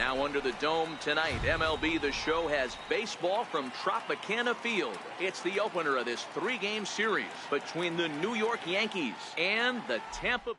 Now under the dome tonight, MLB The Show has baseball from Tropicana Field. It's the opener of this 3-game series between the New York Yankees and the Tampa.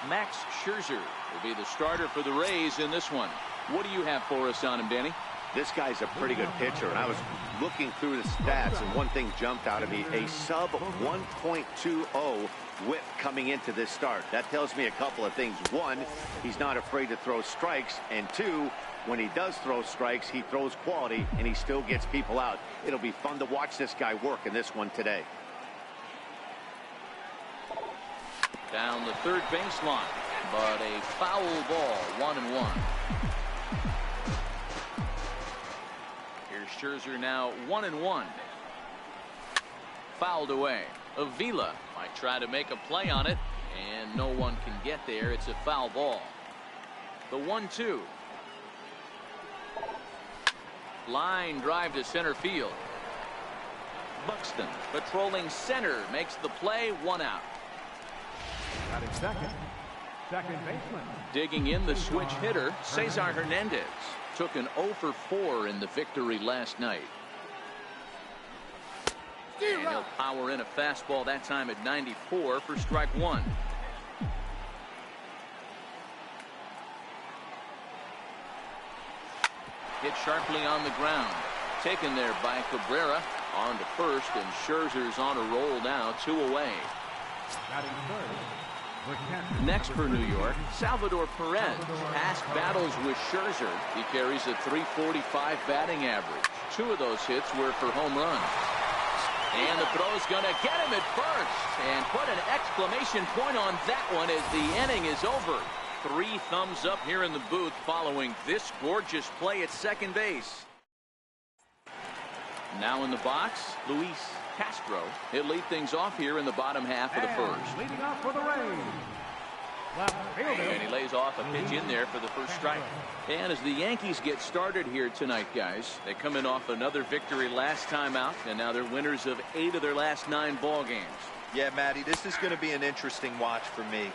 Max Scherzer will be the starter for the Rays in this one. What do you have for us on him, Danny? This guy's a pretty good pitcher, and I was looking through the stats, and one thing jumped out at me: a sub 1.20 whip coming into this start. That tells me a couple of things. One, he's not afraid to throw strikes, and two, when he does throw strikes, he throws quality, and he still gets people out. It'll be fun to watch this guy work in this one today. Down the third baseline, but a foul ball, 1-1. Scherzer now 1-1. Fouled away. Avila might try to make a play on it, and no one can get there. It's a foul ball. The 1-2. Line drive to center field. Buxton patrolling center makes the play. 1 out. Got it second baseman. Digging in the switch hitter, Cesar Hernandez. Took an 0 for 4 in the victory last night. And he'll power in a fastball, that time at 94 for strike 1. Hit sharply on the ground. Taken there by Cabrera. On to first, and Scherzer's on a roll now, 2 away. Next for New York, Salvador Perez. Past battles with Scherzer. He carries a .345 batting average. 2 of those hits were for home runs. And the throw's going to get him at first. And put an exclamation point on that one as the inning is over. 3 thumbs up here in the booth following this gorgeous play at second base. Now in the box, Luis Castro. He'll lead things off here in the bottom half of the first. Leading off for the Rays. And he lays off a pitch in there for the first strike. And as the Yankees get started here tonight, guys, they come in off another victory last time out, and now they're winners of 8 of their last 9 ball games. Yeah, Matty, this is going to be an interesting watch for me.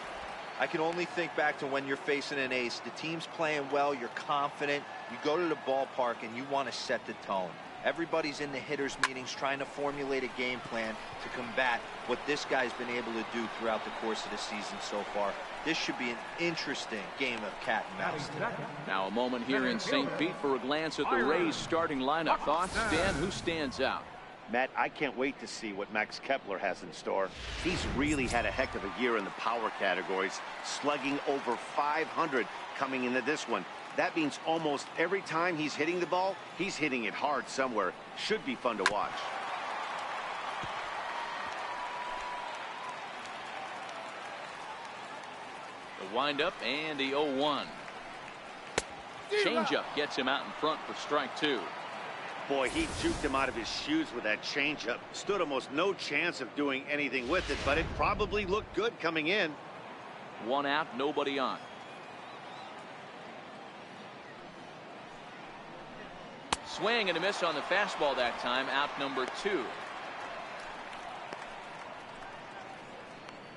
I can only think back to when you're facing an ace. The team's playing well, you're confident, you go to the ballpark and you want to set the tone. Everybody's in the hitters meetings trying to formulate a game plan to combat what this guy's been able to do throughout the course of the season so far. This should be an interesting game of cat and mouse today. Now a moment here in St. Pete for a glance at the Rays starting lineup. Thoughts, Dan? Who stands out? Matt, I can't wait to see what Max Kepler has in store. He's really had a heck of a year in the power categories, slugging over 500 coming into this one. That means almost every time he's hitting the ball, he's hitting it hard somewhere. Should be fun to watch. The windup and the 0-1. Changeup gets him out in front for strike 2. Boy, he juked him out of his shoes with that changeup. Stood almost no chance of doing anything with it, but it probably looked good coming in. 1 out, nobody on. Swing and a miss on the fastball that time. Out number 2.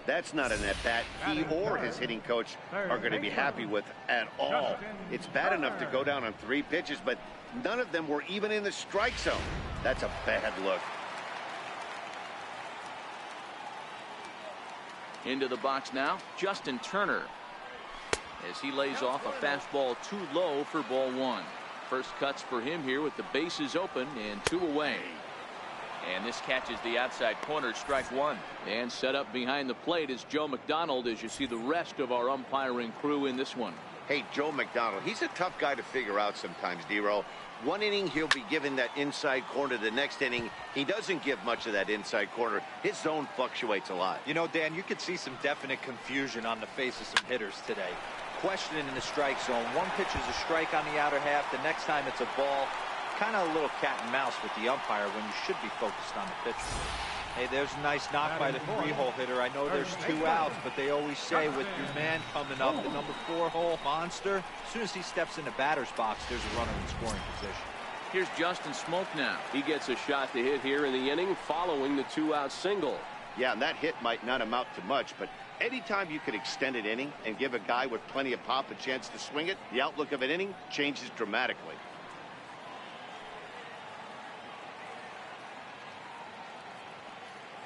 That's not an at-bat he or his hitting coach are going to be happy with at all. It's bad enough to go down on 3 pitches, but none of them were even in the strike zone. That's a bad look. Into the box now, Justin Turner. As he lays off a fastball too low for ball 1. First cuts for him here with the bases open and 2 away. And this catches the outside corner, strike 1. And set up behind the plate is Joe McDonald as you see the rest of our umpiring crew in this one. Hey, Joe McDonald, he's a tough guy to figure out sometimes, D-Roll. One inning, he'll be given that inside corner. The next inning, he doesn't give much of that inside corner. His zone fluctuates a lot. You know, Dan, you could see some definite confusion on the face of some hitters today. Questioning in the strike zone. One pitch is a strike on the outer half. The next time it's a ball. Kind of a little cat and mouse with the umpire when you should be focused on the pitcher. Hey, there's a nice knock by the 3-hole hitter. I know there's 2 outs, but they always say with your man coming up, the number 4-hole monster, as soon as he steps in the batter's box, there's a runner in scoring position. Here's Justin Smoke now. He gets a shot to hit here in the inning following the 2-out single. Yeah, and that hit might not amount to much, but Anytime you can extend an inning and give a guy with plenty of pop a chance to swing it, the outlook of an inning changes dramatically.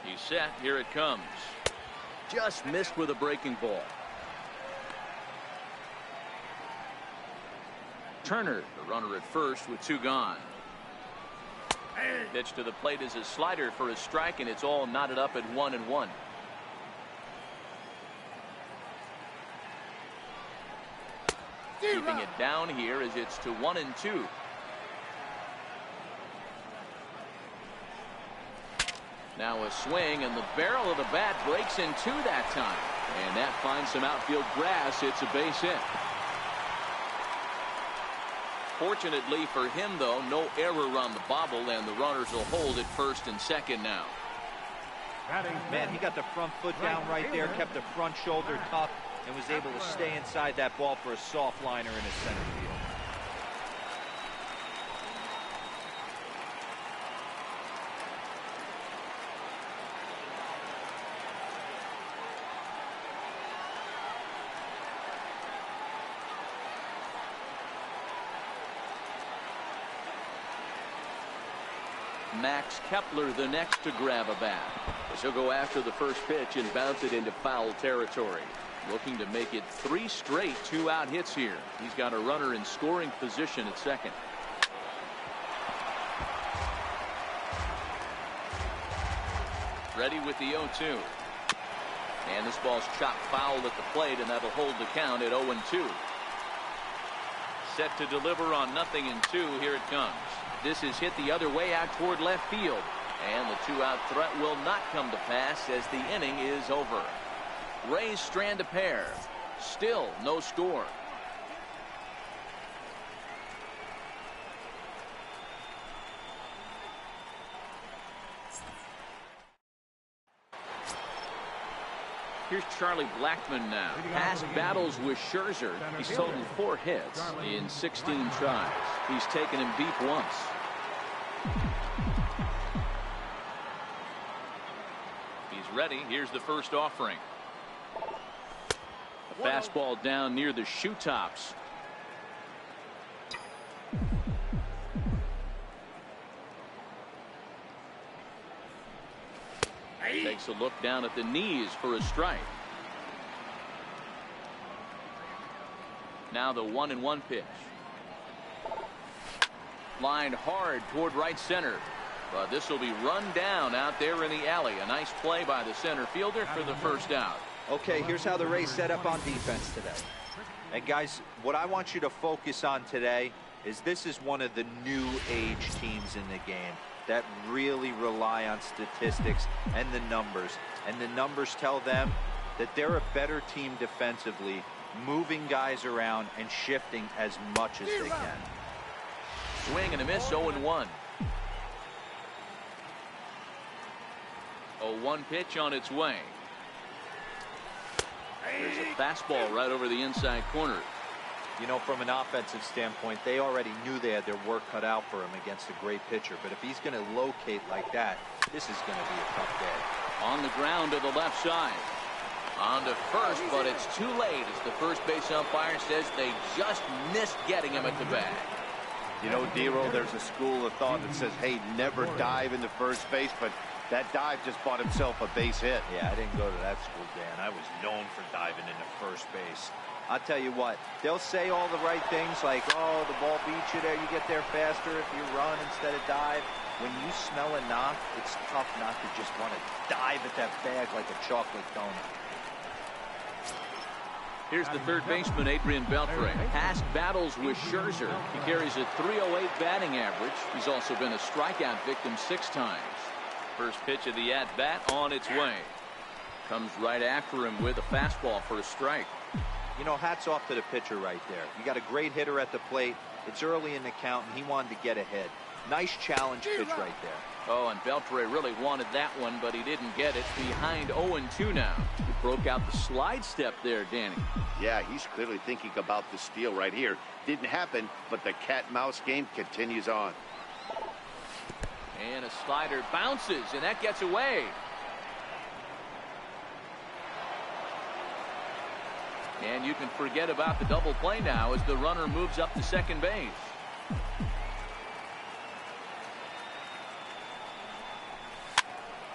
He's set. Here it comes. Just missed with a breaking ball. Turner, the runner at first with 2 gone. Pitch to the plate is a slider for a strike, and it's all knotted up at 1-1. Keeping it down here as it's to 1-2. Now a swing, and the barrel of the bat breaks in 2 that time. And that finds some outfield grass. It's a base hit. Fortunately for him, though, no error on the bobble, and the runners will hold at first and second now. Man, he got the front foot down right there, kept the front shoulder tough, and was able to stay inside that ball for a soft liner in his center field. Max Kepler the next to grab a bat. He'll go after the first pitch and bounce it into foul territory. Looking to make it 3 straight 2-out hits here. He's got a runner in scoring position at second. Ready with the 0-2. And this ball's chopped foul at the plate, and that'll hold the count at 0-2. Set to deliver on 0-2. Here it comes. This is hit the other way out toward left field. And the 2-out threat will not come to pass as the inning is over. Rays strand a pair. Still no score. Here's Charlie Blackmon now. Past battles with Scherzer. He's totaled 4 hits in 16 tries. He's taken him deep once. He's ready. Here's the first offering. A fastball down near the shoe tops. Takes a look down at the knees for a strike. Now the 1-1 pitch. Lined hard toward right center. But this will be run down out there in the alley. A nice play by the center fielder for the first out. Okay, here's how the Rays set up on defense today. And guys, what I want you to focus on today is this is one of the new age teams in the game that really rely on statistics and the numbers. And the numbers tell them that they're a better team defensively, moving guys around and shifting as much as they can. Swing and a miss, 0-1. 0-1 pitch on its way. There's a fastball right over the inside corner. You know, from an offensive standpoint, they already knew they had their work cut out for him against a great pitcher. But if he's going to locate like that, this is going to be a tough day. On the ground to the left side. On to first, but it's too late as the first base umpire says they just missed getting him at the bag. You know, Dero, there's a school of thought that says, hey, never dive into first base, but that dive just bought himself a base hit. Yeah, I didn't go to that school, Dan. I was known for diving into first base. I'll tell you what, they'll say all the right things like, oh, the ball beats you there, you get there faster if you run instead of dive. When you smell a knock, it's tough not to just want to dive at that bag like a chocolate donut. Here's the third baseman, Adrian Beltre. Past battles with Scherzer. He carries a .308 batting average. He's also been a strikeout victim 6 times. First pitch of the at-bat on its way. Comes right after him with a fastball for a strike. You know, hats off to the pitcher right there. You got a great hitter at the plate. It's early in the count, and he wanted to get ahead. Nice challenge pitch right there. Oh, and Beltre really wanted that one, but he didn't get it. Behind 0-2 now. He broke out the slide step there, Danny. Yeah, he's clearly thinking about the steal right here. Didn't happen, but the cat-mouse game continues on. And a slider bounces, and that gets away. And you can forget about the double play now as the runner moves up to second base.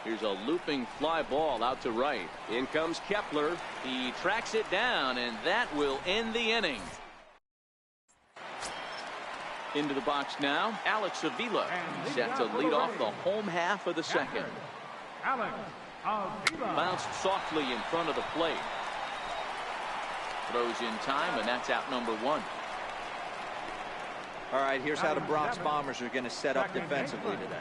Here's a looping fly ball out to right. In comes Kepler. He tracks it down, and that will end the inning. Into the box now, Alex Avila set to lead off the home half of the second. Alex Avila. Bounced softly in front of the plate. Throws in time, and that's out number one. All right, here's how the Bronx Bombers are going to set up defensively today.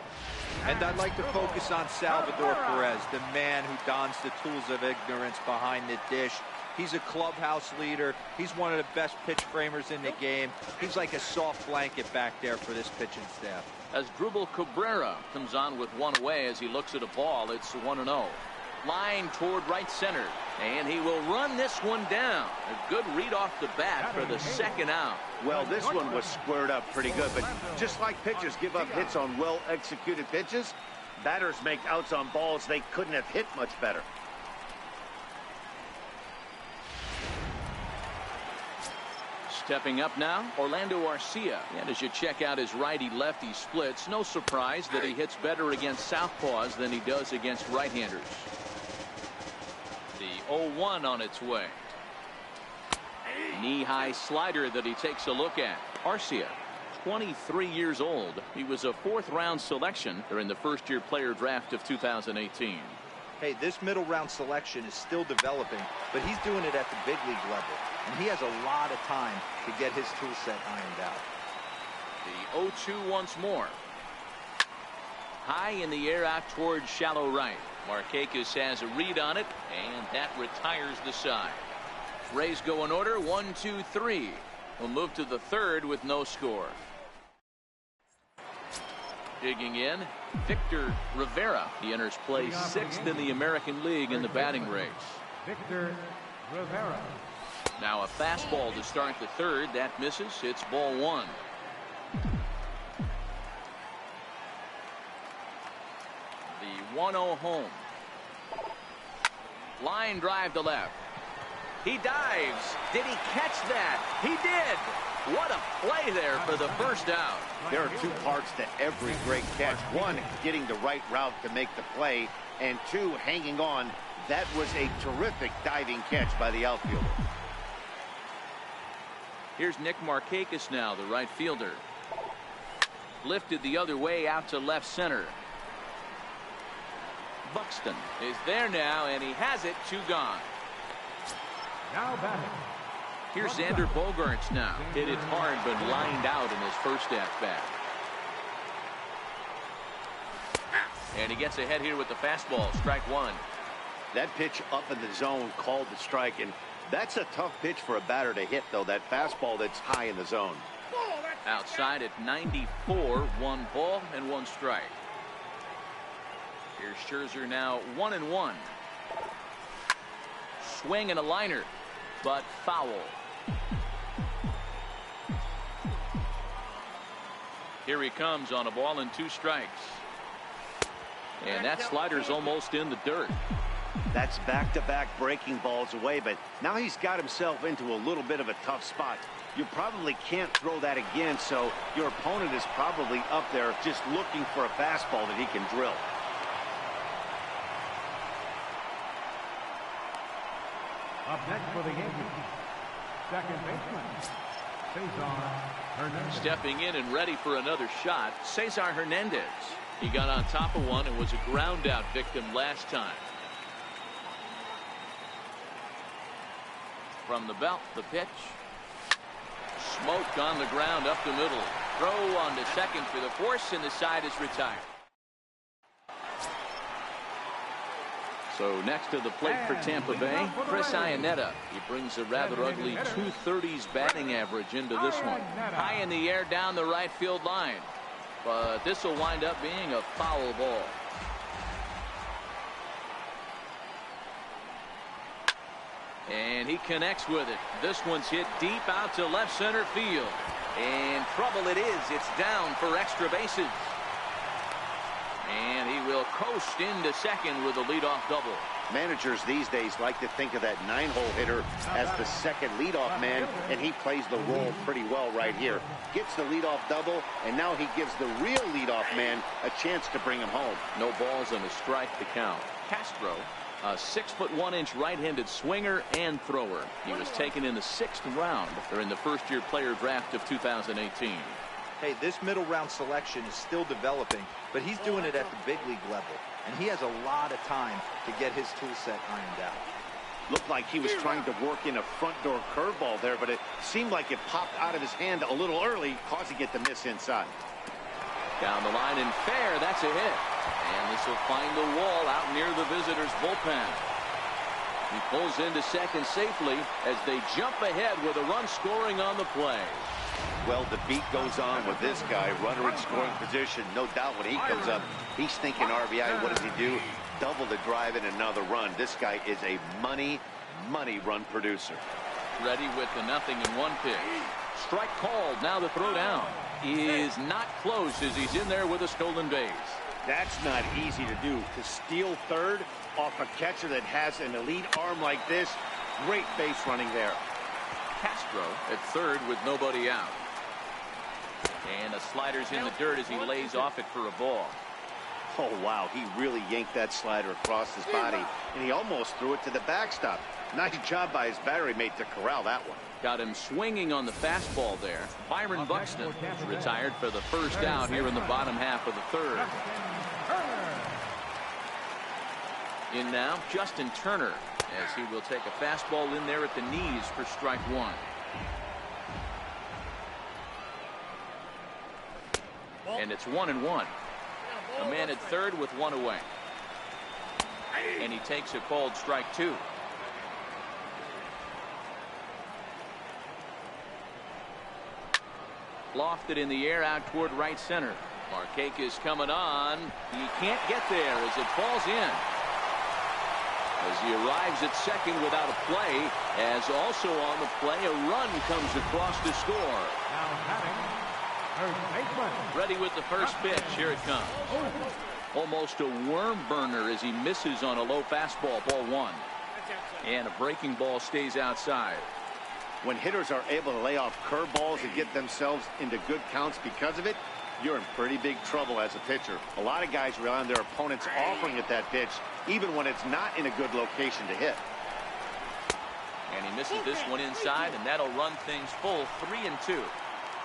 And I'd like to focus on Salvador Perez, the man who dons the tools of ignorance behind the dish. He's a clubhouse leader. He's one of the best pitch framers in the game. He's like a soft blanket back there for this pitching staff. As Drupal Cabrera comes on with one away as he looks at a ball, it's 1-0. Line toward right center, and he will run this one down. A good read off the bat for the second out. Well, this one was squared up pretty good, but just like pitchers give up hits on well-executed pitches, batters make outs on balls they couldn't have hit much better. Stepping up now, Orlando Arcia. And as you check out his righty-lefty splits, no surprise that he hits better against southpaws than he does against right-handers. The 0-1 on its way. Knee-high slider that he takes a look at. Arcia, 23 years old. He was a fourth-round selection during the first-year player draft of 2018. Hey, this middle round selection is still developing, but he's doing it at the big league level. And he has a lot of time to get his tool set ironed out. The 0-2 once more. High in the air out towards shallow right. Markakis has a read on it, and that retires the side. Rays go in order, 1, 2, 3. We'll move to the third with no score. Digging in, Victor Rivera. He enters play sixth in the American League in the batting race. Victor Rivera. Now a fastball to start the third. That misses. It's ball one. The 1-0 home. Line drive to left. He dives. Did he catch that? He did. What a play there for the first out. There are two parts to every great catch. One, getting the right route to make the play, and two, hanging on. That was a terrific diving catch by the outfielder. Here's Nick Markakis now, the right fielder. Lifted the other way out to left center. Buxton is there now, and he has it. 2 gone. Now batting. Here's Xander Bogaerts now. Hit it hard, but lined out in his first at-bat. And he gets ahead here with the fastball. Strike one. That pitch up in the zone called the strike, and that's a tough pitch for a batter to hit, though. That fastball that's high in the zone. Outside at 94, 1 ball and 1 strike. Here's Scherzer now 1-1. Swing and a liner, but foul. Here he comes on a ball and 2 strikes. And that slider's almost in the dirt. That's back-to-back breaking balls away, but now he's got himself into a little bit of a tough spot. You probably can't throw that again, so your opponent is probably up there just looking for a fastball that he can drill. Up next for the Yankees, second baseman, Cesar Hernandez. Stepping in and ready for another shot, Cesar Hernandez. He got on top of one and was a ground out victim last time. From the belt, the pitch. Smoke on the ground up the middle. Throw on to second for the force, and the side is retired. So next to the plate for Tampa Bay, Chris Iannetta. He brings a rather ugly 230s batting average into this one. High in the air down the right field line. But this will wind up being a foul ball. And he connects with it. This one's hit deep out to left center field. And trouble it is. It's down for extra bases. And he will coast into second with a leadoff double. Managers these days like to think of that 9-hole hitter as the second leadoff man, and he plays the role pretty well right here. Gets the leadoff double, and now he gives the real leadoff man a chance to bring him home. No balls and a strike to count. Castro, a 6'1" right-handed swinger and thrower. He was taken in the 6th round during the first-year player draft of 2018. Hey, this middle round selection is still developing, but he's doing it at the big league level, and he has a lot of time to get his tool set ironed out. Looked like he was trying to work in a front door curveball there, but it seemed like it popped out of his hand a little early, causing it to miss inside. Down the line and fair, that's a hit. And this will find the wall out near the visitors' bullpen. He pulls into second safely as they jump ahead with a run scoring on the play. Well, the beat goes on with this guy, runner in scoring position. No doubt when he comes up, he's thinking RBI. What does he do? Double the drive and another run. This guy is a money run producer. Ready with the 0-1 pitch. Strike called. Now the throw down is not close as he's in there with a stolen base. That's not easy to do. To steal third off a catcher that has an elite arm like this, great base running there. Castro at third with nobody out. And the slider's in the dirt as he lays off it for a ball. Oh, wow. He really yanked that slider across his body, and he almost threw it to the backstop. Nice job by his battery mate to corral that one. Got him swinging on the fastball there. Byron Buxton retired for the first out here in the bottom half of the third. In now, Justin Turner, as he will take a fastball in there at the knees for strike one. And it's 1-1. A man at third with one away. And he takes a called strike two. Lofted in the air out toward right center. Markakis coming on. He can't get there as it falls in. As he arrives at second without a play, as also on the play, a run comes across to score. Now batting, first baseman. Ready with the first pitch. Here it comes. Almost a worm burner as he misses on a low fastball, ball one. And a breaking ball stays outside. When hitters are able to lay off curveballs and get themselves into good counts because of it, you're in pretty big trouble as a pitcher. A lot of guys rely on their opponents offering at that pitch, even when it's not in a good location to hit. And he misses this one inside, and that'll run things full 3-2.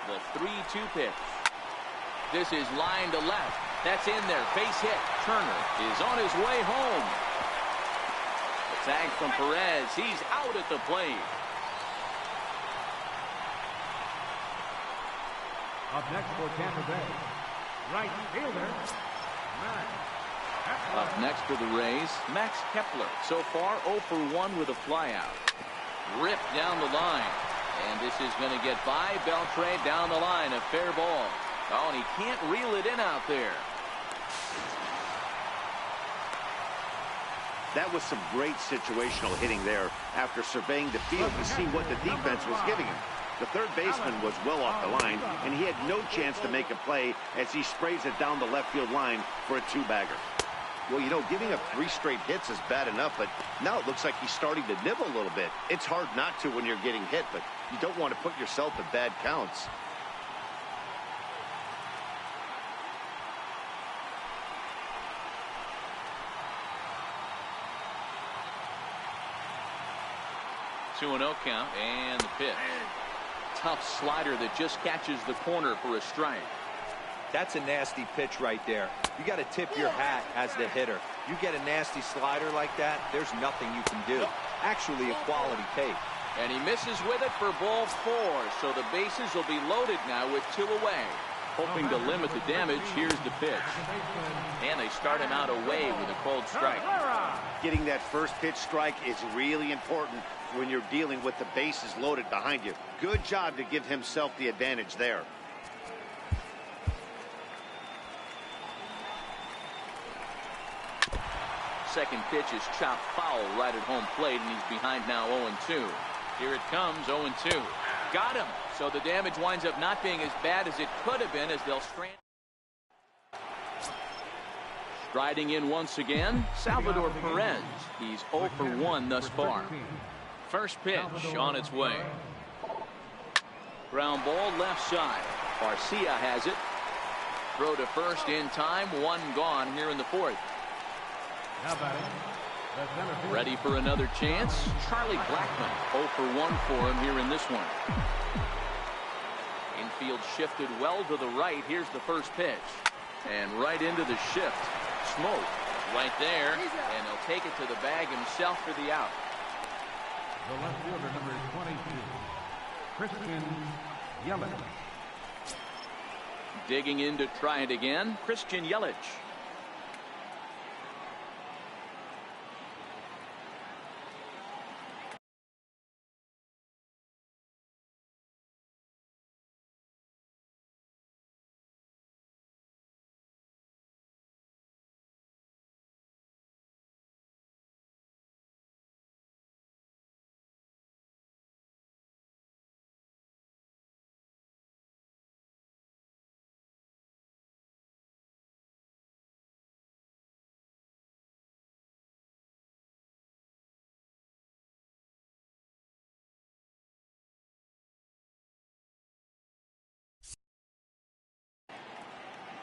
The 3-2 pitch. This is line to left. That's in there. Base hit. Turner is on his way home. The tag from Perez. He's out at the plate. Up next for Tampa Bay, right fielder, Max Kepler. Up next for the Rays, Max Kepler. So far, 0 for 1 with a flyout. Ripped down the line. And this is going to get by Beltre down the line. A fair ball. Oh, and he can't reel it in out there. That was some great situational hitting there after surveying the field to see what the defense was giving him. The third baseman was well off the line, and he had no chance to make a play as he sprays it down the left field line for a two-bagger. Well, you know, giving up 3 straight hits is bad enough, but now it looks like he's starting to nibble a little bit. It's hard not to when you're getting hit, but you don't want to put yourself in bad counts. Two 2-0 count, and the pitch. Tough slider that just catches the corner for a strike. That's a nasty pitch right there. You got to tip your hat as the hitter. You get a nasty slider like that, there's nothing you can do. Actually a quality take. And he misses with it for ball 4, so the bases will be loaded now with 2 away. Hoping to limit the damage, here's the pitch. And they start him out away with a called strike. Getting that first pitch strike is really important when you're dealing with the bases loaded behind you. Good job to give himself the advantage there. Second pitch is chopped foul right at home plate, and he's behind now 0-2. Here it comes, 0-2. Got him. So the damage winds up not being as bad as it could have been as they'll strand. Striding in once again, Salvador Perez. He's 0 for 1 thus far. First pitch on its way. Ground ball left side. Garcia has it. Throw to first in time. One gone here in the fourth. Ready for another chance. Charlie Blackmon 0 for 1 for him here in this one. Infield shifted well to the right. Here's the first pitch. And right into the shift. Smoke right there. And he'll take it to the bag himself for the out. The left fielder, number 22, Christian Yelich. Digging in to try it again, Christian Yelich.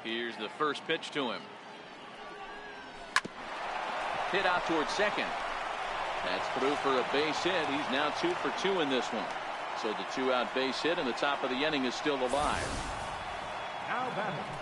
Here's the first pitch to him. Hit out towards second. That's through for a base hit. He's now 2 for 2 in this one. So the 2-out base hit and the top of the inning is still alive.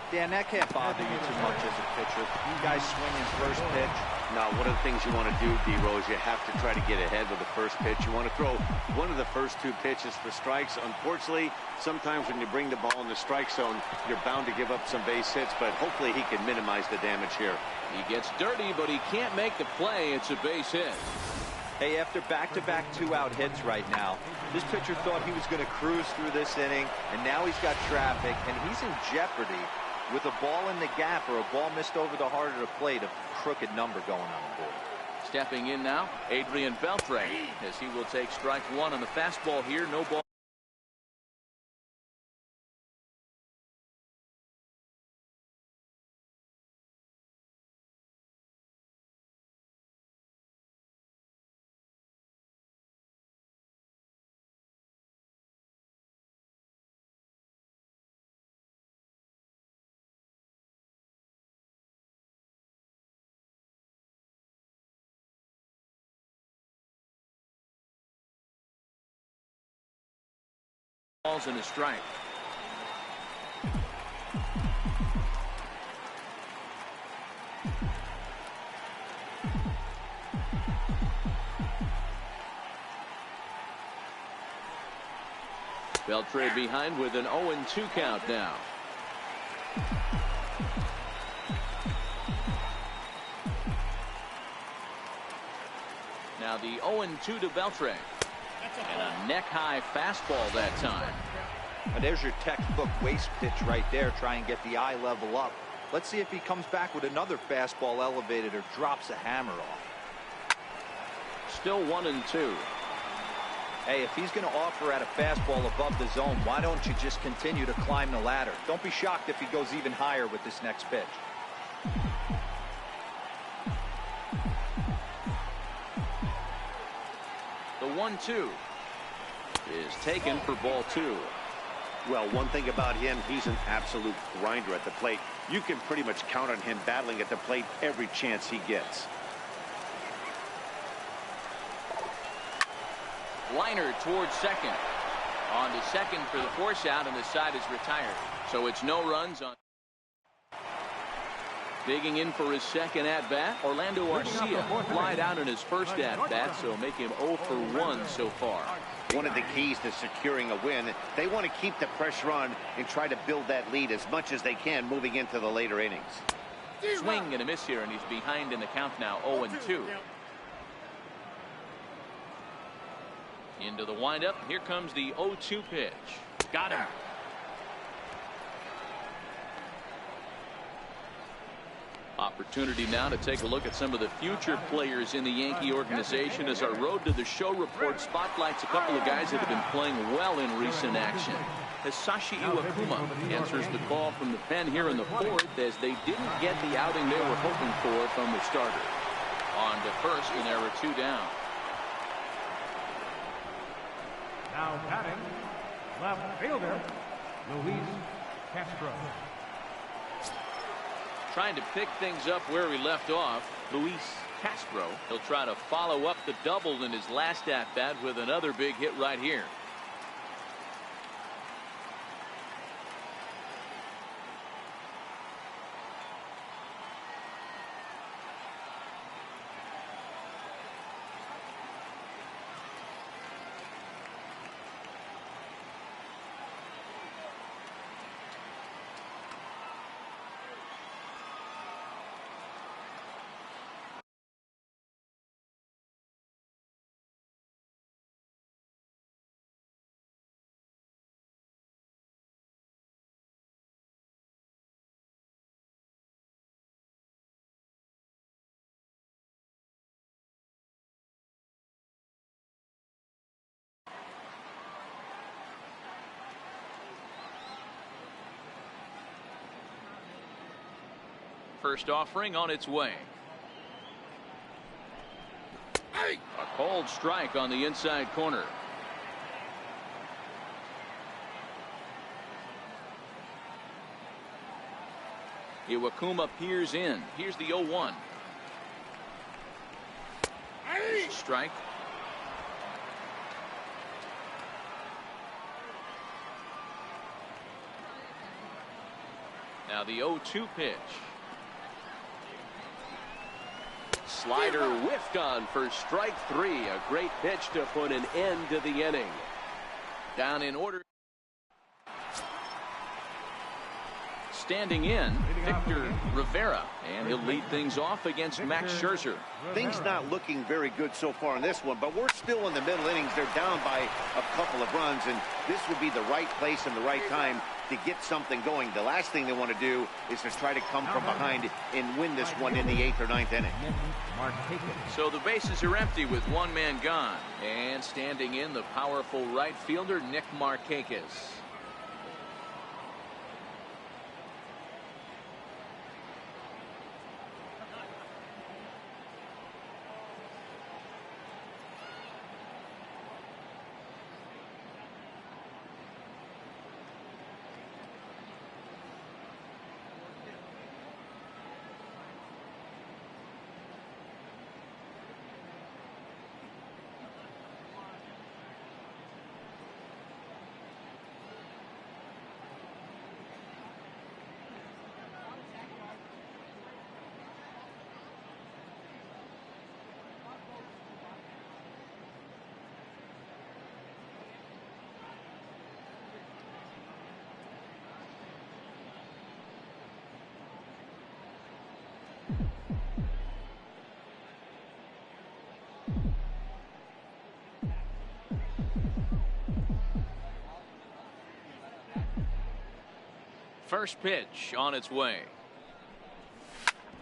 Dan, that can't bother you too much as a pitcher. You guys swinging first pitch. Now, one of the things you want to do, D-Rose, you have to try to get ahead with the first pitch. You want to throw one of the first 2 pitches for strikes. Unfortunately, sometimes when you bring the ball in the strike zone, you're bound to give up some base hits, but hopefully he can minimize the damage here. He gets dirty, but he can't make the play. It's a base hit. Hey, after back-to-back 2-out hits right now, this pitcher thought he was going to cruise through this inning, and now he's got traffic, and he's in jeopardy with a ball in the gap or a ball missed over the heart of the plate, a crooked number going on the board. Stepping in now, Adrian Beltre, as he will take strike 1 on the fastball here. No ball. Balls and a strike. Beltre behind with an 0-2 count now. Now the 0-2 to Beltre. And a neck-high fastball that time. Now there's your textbook waste pitch right there. Try and get the eye level up. Let's see if he comes back with another fastball elevated or drops a hammer off. Still 1-2. Hey, if he's going to offer at a fastball above the zone, why don't you just continue to climb the ladder? Don't be shocked if he goes even higher with this next pitch. The 1-2 is taken for ball 2. Well, one thing about him, he's an absolute grinder at the plate. You can pretty much count on him battling at the plate every chance he gets. Liner towards second. On to second for the force out, and the side is retired. So it's no runs on. Digging in for his second at-bat, Orlando Arcia flied out in his first at-bat, so make him 0 for 1 so far. One of the keys to securing a win, they want to keep the pressure on and try to build that lead as much as they can moving into the later innings. Swing and a miss here, and he's behind in the count now, 0-2. Into the windup. Here comes the 0-2 pitch. Got him. A Opportunity now to take a look at some of the future players in the Yankee organization as our Road to the Show report spotlights a couple of guys that have been playing well in recent action. Hisashi Iwakuma answers the call from the pen here in the fourth as they didn't get the outing they were hoping for from the starter. On to first, and there were two down. Now batting, left fielder, Luis Castro. Trying to pick things up where he left off, Luis Castro. He'll try to follow up the double in his last at-bat with another big hit right here. First offering on its way. A cold strike on the inside corner. Iwakuma peers in. Here's the 0-1. Strike. Now the 0-2 pitch. Slider whiffed on for strike three. A great pitch to put an end to the inning. Down in order. Standing in, Victor Rivera, and he'll lead things off against Max Scherzer. Things not looking very good so far in this one, but we're still in the middle innings. They're down by a couple of runs, and this would be the right place and the right time to get something going. The last thing they want to do is to try to come from behind and win this one in the 8th or 9th inning. So the bases are empty with one man gone, and standing in, the powerful right fielder Nick Markakis. First pitch on its way.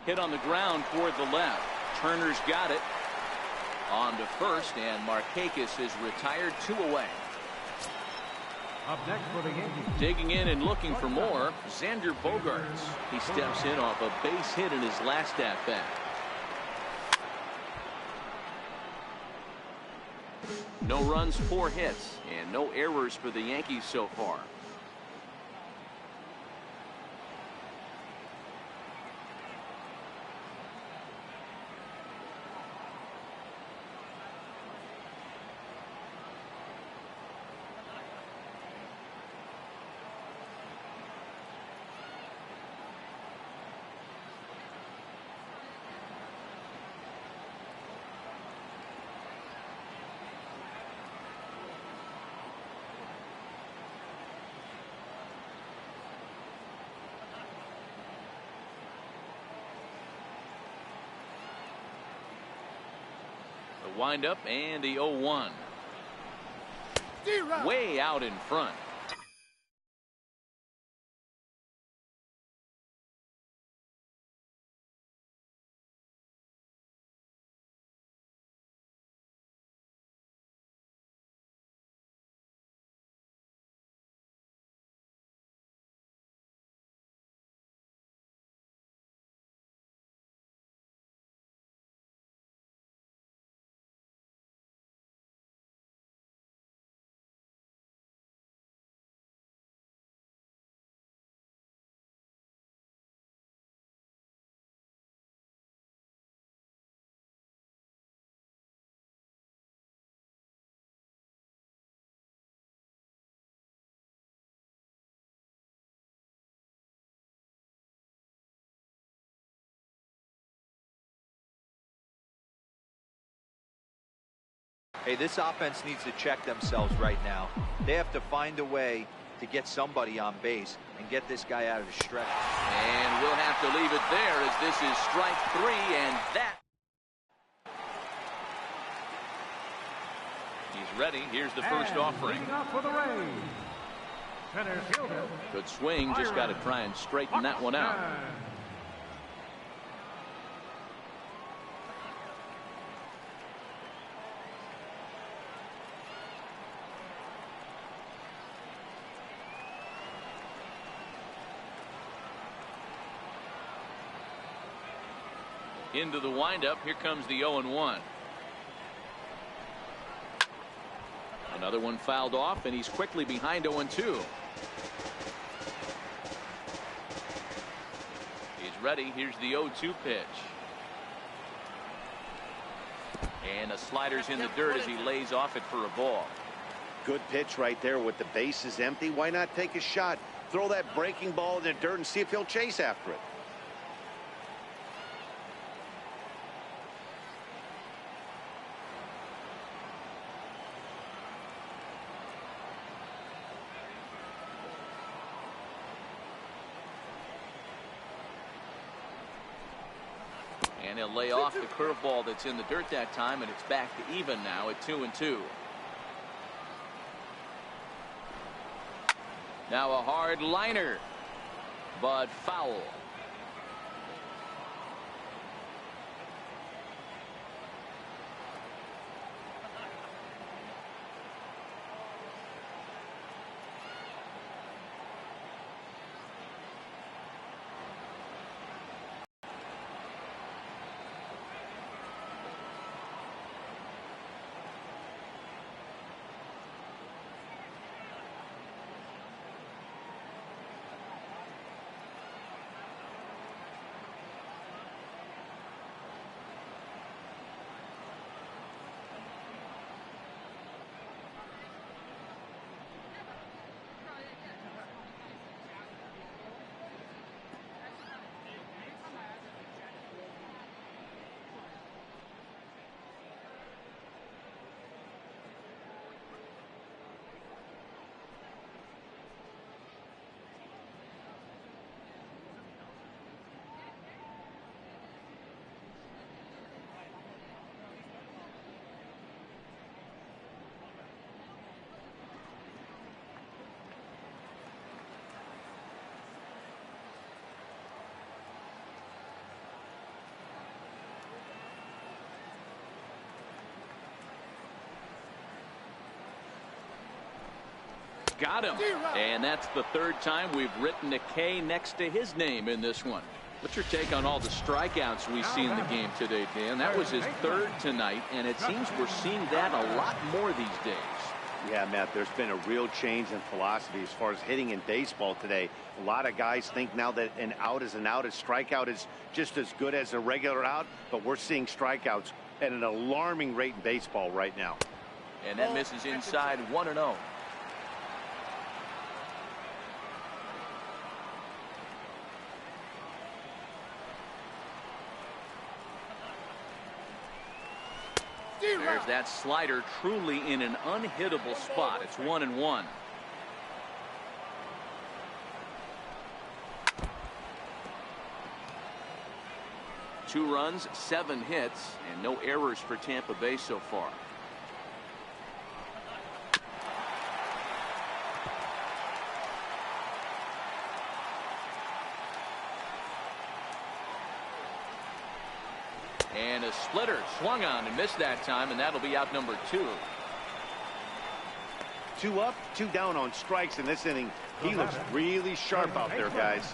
Hit on the ground toward the left. Turner's got it. On to first, and Markakis is retired, 2 away. Up next for the Yankees. Digging in and looking for more, Xander Bogaerts. He steps in off a base hit in his last at-bat. No runs, 4 hits, and no errors for the Yankees so far. The windup and the 0-1. Way out in front. Hey, this offense needs to check themselves right now. They have to find a way to get somebody on base and get this guy out of the stretch. And we'll have to leave it there as this is strike 3, and that. He's ready. Here's the first offering. Up for the Rays, center fielder. Good swing. Just got to try and straighten that one out. Into the windup. Here comes the 0-1. Another one fouled off, and he's quickly behind 0-2. He's ready. Here's the 0-2 pitch. And a slider's in the dirt as he lays off it for a ball. Good pitch right there with the bases empty. Why not take a shot? Throw that breaking ball in the dirt and see if he'll chase after it. And he'll lay off the curveball that's in the dirt that time, and it's back to even now at 2-2. Now a hard liner, but foul. Got him. And that's the third time we've written a K next to his name in this one. What's your take on all the strikeouts we see in the game today, Dan? That was his third tonight, and it seems we're seeing that a lot more these days. Yeah, Matt, there's been a real change in philosophy as far as hitting in baseball today. A lot of guys think now that an out is an out. A strikeout is just as good as a regular out, but we're seeing strikeouts at an alarming rate in baseball right now. And that misses inside 1-0. There's that slider truly in an unhittable spot. It's 1-1. Two runs, 7 hits, and no errors for Tampa Bay so far. And a splitter swung on and missed that time, and that'll be out number 2. 2 up, 2 down on strikes in this inning. He looks really sharp out there, guys.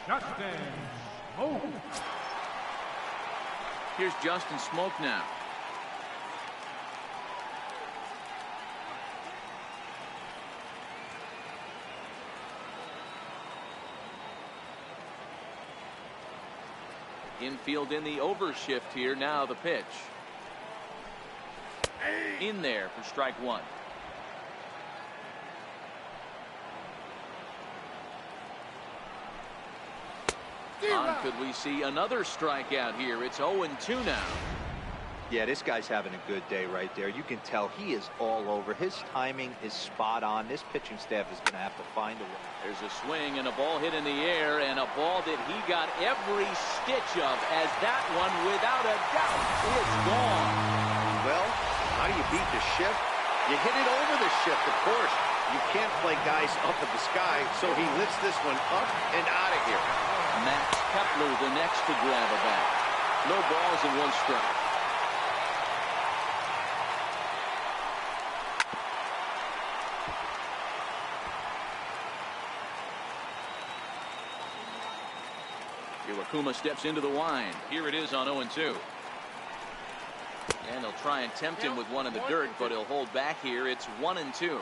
Justin Smoke. Here's Justin Smoke now. Infield in the overshift here. Now the pitch. In there for strike 1. Could we see another strikeout here? It's 0-2 now. Yeah, this guy's having a good day right there. You can tell he is all over. His timing is spot on. This pitching staff is going to have to find a way. There's a swing and a ball hit in the air, and a ball that he got every stitch of, as that one, without a doubt, is gone. Well, how do you beat the shift? You hit it over the shift, of course. You can't play guys up at the sky, so he lifts this one up and out of here. Max Kepler the next to grab a bat. No balls and 1 strike. Iwakuma steps into the wind. Here it is on 0-2. And they'll try and tempt him with one in the dirt, but he'll hold back here. It's 1-2.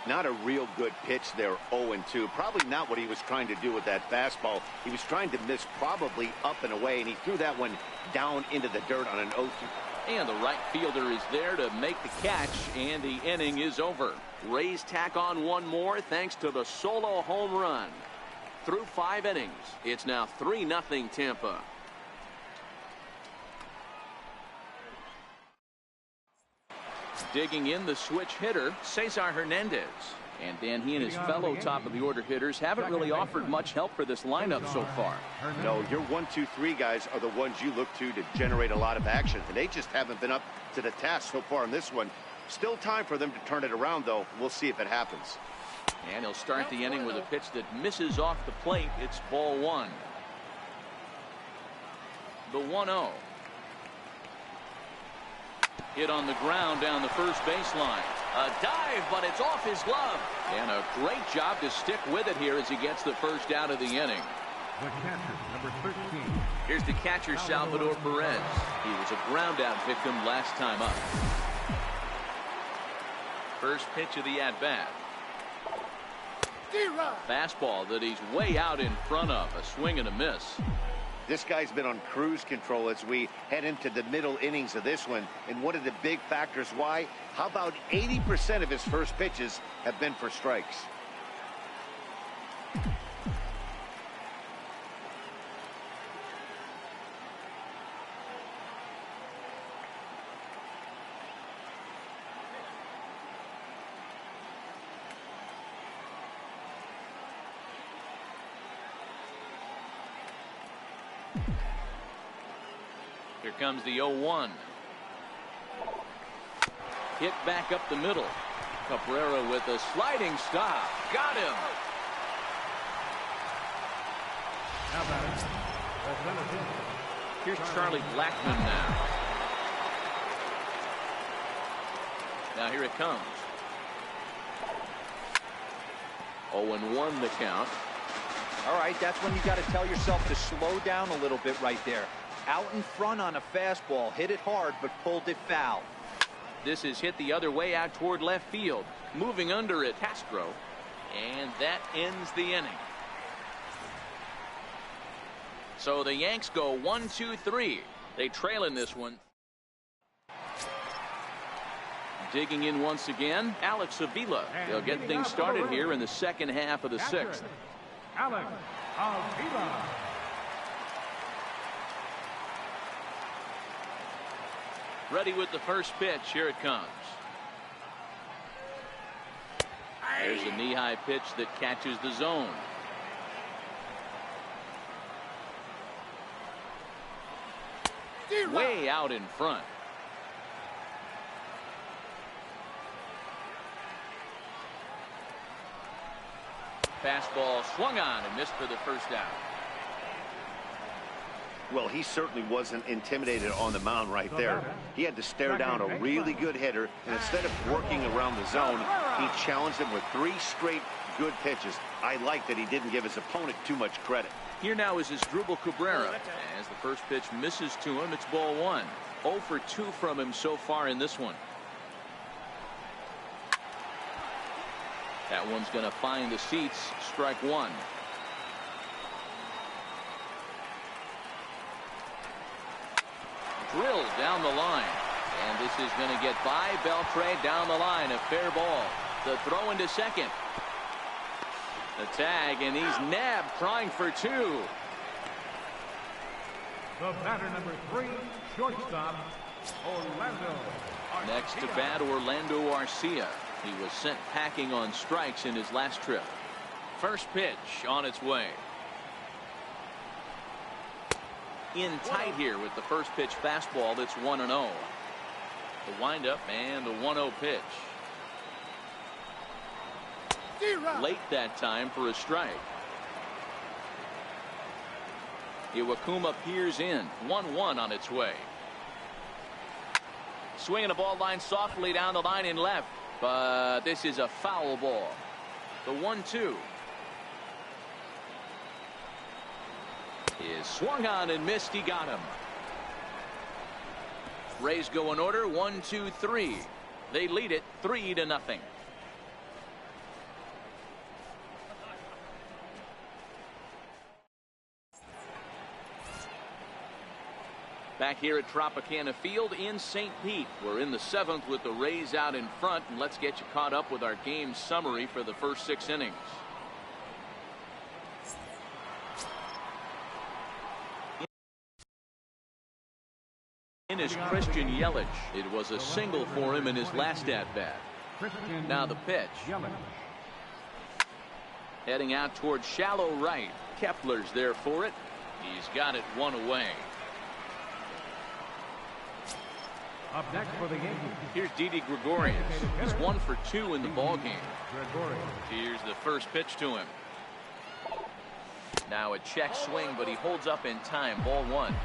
Not a real good pitch there, 0-2. Probably not what he was trying to do with that fastball. He was trying to miss probably up and away, and he threw that one down into the dirt on an 0-2. And the right fielder is there to make the catch, and the inning is over. Rays tack on one more thanks to the solo home run. Through 5 innings, it's now 3-0 Tampa. Digging in the switch hitter, Cesar Hernandez. And Dan, he and his fellow top of the order hitters haven't really offered much help for this lineup so far. No, your 1, 2, 3 guys are the ones you look to generate a lot of action, and they just haven't been up to the task so far in this one. Still time for them to turn it around, though. We'll see if it happens. And he'll start the inning with a pitch that misses off the plate. It's ball 1. The 1-0. Hit on the ground down the first baseline. A dive, but it's off his glove. And a great job to stick with it here as he gets the first out of the inning. The catcher, number 13. Here's the catcher, Salvador Perez. He was a ground-out victim last time up. First pitch of the at-bat. Fastball that he's way out in front of. A swing and a miss. This guy's been on cruise control as we head into the middle innings of this one. And one of the big factors why, how about 80% of his first pitches have been for strikes? Here comes the 0-1. Hit back up the middle. Cabrera with a sliding stop. Got him. Now batting, the center fielder. Here's Charlie Blackmon now. Now here it comes. 0-1 the count. All right, that's when you got to tell yourself to slow down a little bit right there. Out in front on a fastball, hit it hard, but pulled it foul. This is hit the other way out toward left field. Moving under it, Castro. And that ends the inning. So the Yanks go 1-2-3. They trail in this one. Digging in once again, Alex Avila. They'll get things started here in the second half of the 6th. Alex Avila. Ready with the first pitch. Here it comes. There's a knee-high pitch that catches the zone. Way out in front. Fastball swung on and missed for the first out. Well, he certainly wasn't intimidated on the mound right there. He had to stare down a really good hitter, and instead of working around the zone, he challenged him with 3 straight good pitches. I like that he didn't give his opponent too much credit. Here now is Asdrubal Cabrera. As the first pitch misses to him, it's ball 1. 0 for 2 from him so far in this one. That one's going to find the seats. Strike 1. Drilled down the line. And this is going to get by Beltre down the line. A fair ball. The throw into second. The tag, and he's nabbed, trying for 2. The batter, number 3, shortstop, Orlando. Next to bat, Orlando Arcia. He was sent packing on strikes in his last trip. First pitch on its way. In tight here with the first pitch fastball. That's 1-0. The windup and the 1-0 pitch. Late that time for a strike. Iwakuma peers in. 1-1 on its way. Swinging the ball line softly down the line in left. But this is a foul ball. The 1-2 is swung on and missed. He got him. Rays go in order. 1, 2, 3. They lead it 3-0. Back here at Tropicana Field in St. Pete. We're in the 7th with the Rays out in front, and let's get you caught up with our game summary for the first 6 innings. In is Christian Yelich. It was a single for him in his last at-bat. Now the pitch. Heading out towards shallow right. Kepler's there for it. He's got it 1 away. Up next for the Yankees. Here's Didi Gregorius. He's 1 for 2 in the ball game. Here's the first pitch to him. Now a check swing, but he holds up in time. Ball 1.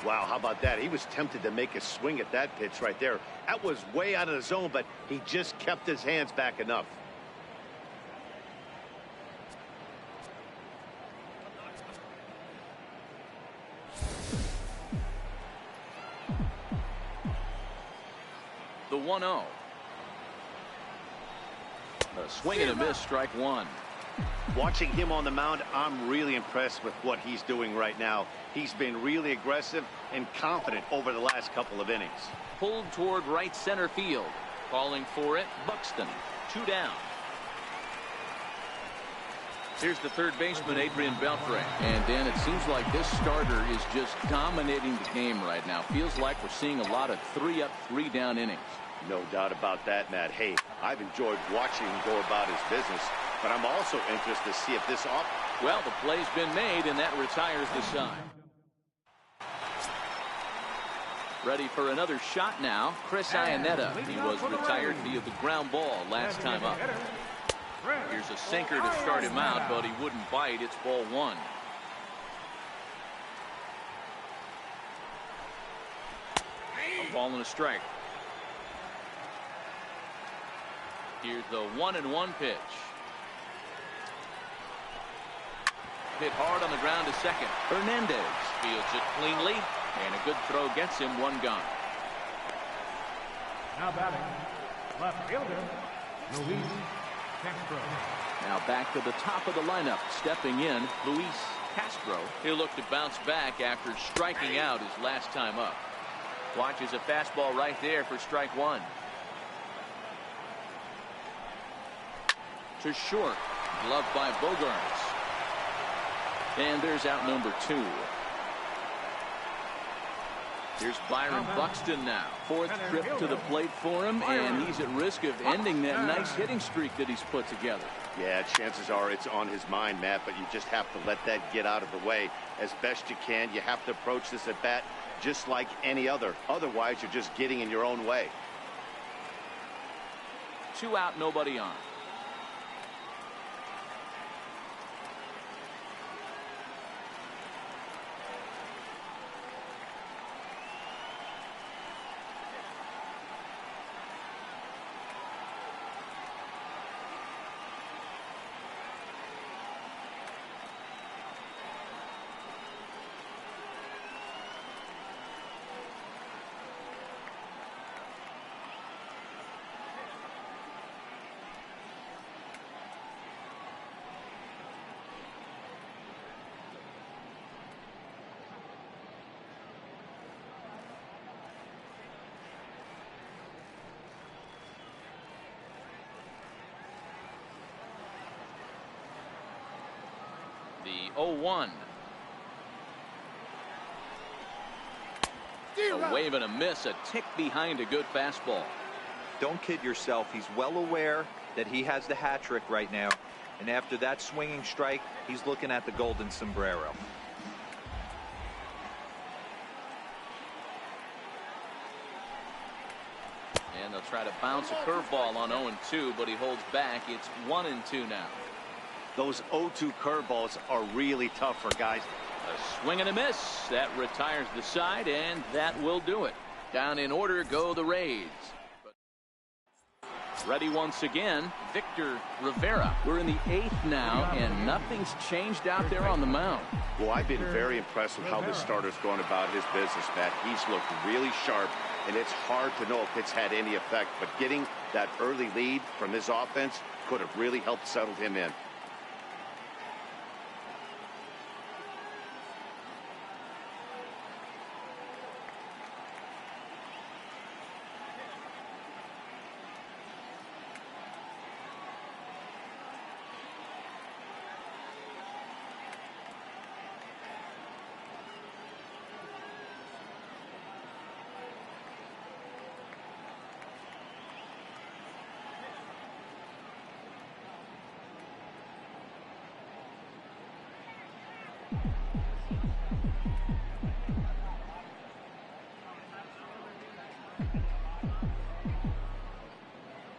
Wow, how about that? He was tempted to make a swing at that pitch right there. That was way out of the zone, but he just kept his hands back enough. The 1-0. A swing and a miss, strike 1. Watching him on the mound, I'm really impressed with what he's doing right now. He's been really aggressive and confident over the last couple of innings. Pulled toward right center field. Calling for it, Buxton. 2 down. Here's the third baseman, Adrian Beltre. And Dan, it seems like this starter is just dominating the game right now. Feels like we're seeing a lot of 3-up, 3-down innings. No doubt about that, Matt. Hey, I've enjoyed watching him go about his business, but I'm also interested to see if this off. Well, the play's been made, and that retires the side. Ready for another shot now. Chris Iannetta. He was retired via the ground ball last time up. Here's a sinker to start him out, but he wouldn't bite. It's ball 1. A ball and a strike. Here's the 1-1 pitch. Hit hard on the ground to second. Hernandez fields it cleanly, and a good throw gets him 1 gone. Now batting, left fielder, Luis Castro. Now back to the top of the lineup, stepping in, Luis Castro. He'll look to bounce back after striking out his last time up. Watches a fastball right there for strike 1. To short, gloved by Bogarts. And there's out number 2. Here's Byron Buxton now. 4th trip to the plate for him, and he's at risk of ending that nice hitting streak that he's put together. Yeah, chances are it's on his mind, Matt, but you just have to let that get out of the way as best you can. You have to approach this at bat just like any other. Otherwise, you're just getting in your own way. 2 out, nobody on. The 0-1. A wave and a miss, a tick behind a good fastball. Don't kid yourself. He's well aware that he has the hat trick right now. And after that swinging strike, he's looking at the golden sombrero. And they'll try to bounce a curveball on 0-2, but he holds back. It's 1-2 now. Those 0-2 curveballs are really tough for guys. A swing and a miss. That retires the side, and that will do it. Down in order go the Rays. Ready once again, Victor Rivera. We're in the 8th now, and nothing's changed out there on the mound. Well, I've been very impressed with how this starter's going about his business, Matt. He's looked really sharp, and it's hard to know if it's had any effect. But getting that early lead from his offense could have really helped settle him in.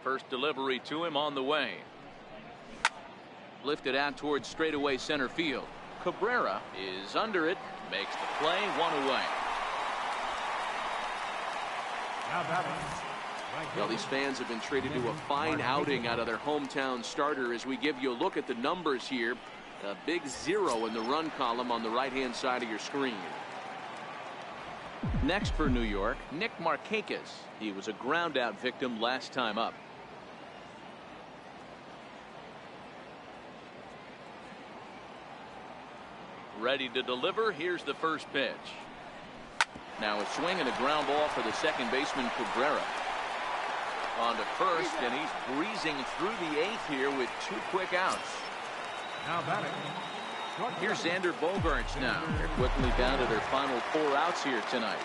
First delivery to him on the way. Lifted out towards straightaway center field. Cabrera is under it. Makes the play. 1 away. Well, these fans have been treated to a fine outing out of their hometown starter. As we give you a look at the numbers here, a big 0 in the run column on the right-hand side of your screen. Next for New York, Nick Markakis. He was a ground-out victim last time up. Ready to deliver. Here's the first pitch. Now a swing and a ground ball for the second baseman Cabrera. On to first, and he's breezing through the 8th here with 2 quick outs. Now batting. Here's Xander Bogaerts now. They're quickly down to their final 4 outs here tonight.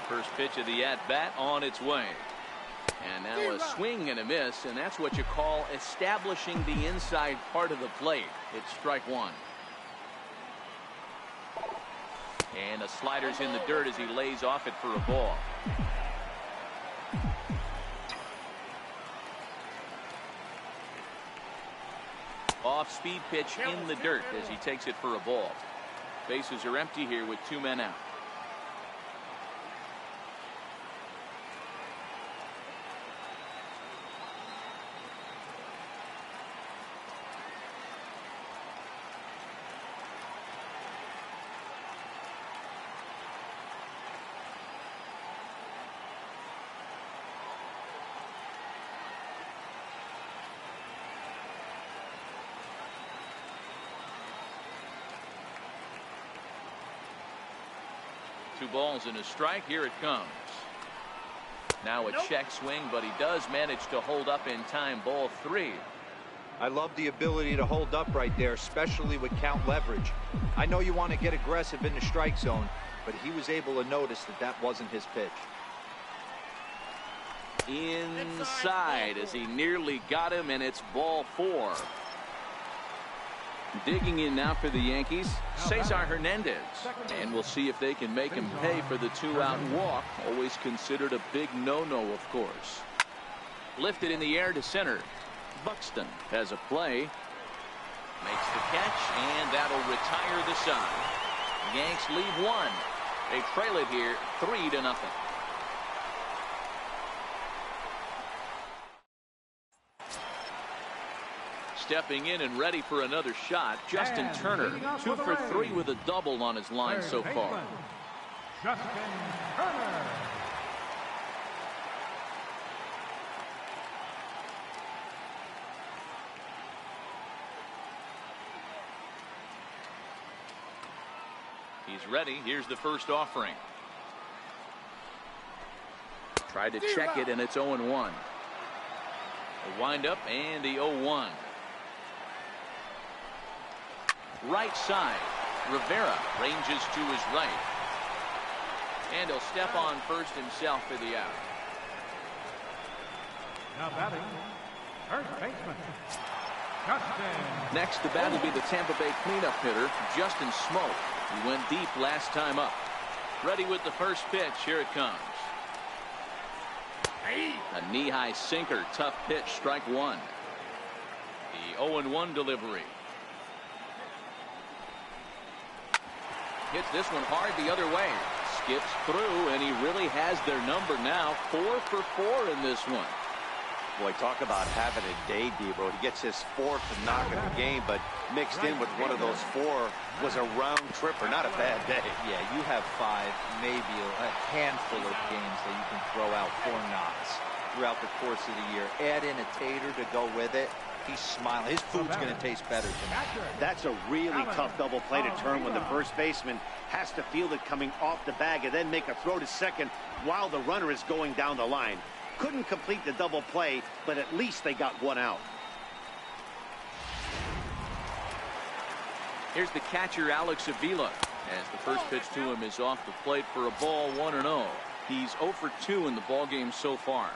First pitch of the at-bat on its way. And now a swing and a miss, and that's what you call establishing the inside part of the plate. It's strike 1. And a slider's in the dirt as he lays off it for a ball. Off-speed pitch in the dirt as he takes it for a ball. Bases are empty here with 2 men out. Two balls and a strike. Here it comes. Now a check swing, but he does manage to hold up in time. Ball 3. I love the ability to hold up right there, especially with count leverage. I know you want to get aggressive in the strike zone, but he was able to notice that that wasn't his pitch. Inside as he nearly got him, and it's ball 4. Digging in now for the Yankees, Cesar Hernandez. And we'll see if they can make him pay for the 2-out walk. Always considered a big no-no, of course. Lifted in the air to center. Buxton has a play. Makes the catch, and that'll retire the side. Yanks lead 1. They trail it here 3-0. Stepping in and ready for another shot, Justin Turner. 2 for 3 with a double on his line so far. Justin Turner. He's ready. Here's the first offering. Tried to check it, and it's 0-1. A windup and the 0-1. Right side. Rivera ranges to his right. And he'll step on first himself for the out. Now batting, first baseman, Justin. Next to bat will be the Tampa Bay cleanup hitter, Justin Smoke. He went deep last time up. Ready with the first pitch. Here it comes. A knee-high sinker. Tough pitch. Strike one. The 0-1 delivery. Hits this one hard the other way. Skips through, and he really has their number now. 4 for 4 in this one. Boy, talk about having a day, Debo. He gets his 4th knock of the game, but mixed in with one of those 4 was a round tripper. Not a bad day. Yeah, you have 5, maybe a handful of games that you can throw out 4 knocks throughout the course of the year. Add in a tater to go with it. He's smiling. His food's going to taste better tonight. That's a really tough double play to turn when the first baseman has to field it coming off the bag and then make a throw to second while the runner is going down the line. Couldn't complete the double play, but at least they got one out. Here's the catcher, Alex Avila, as the first pitch to him is off the plate for a ball, 1-0. He's 0 for 2 in the ball game so far.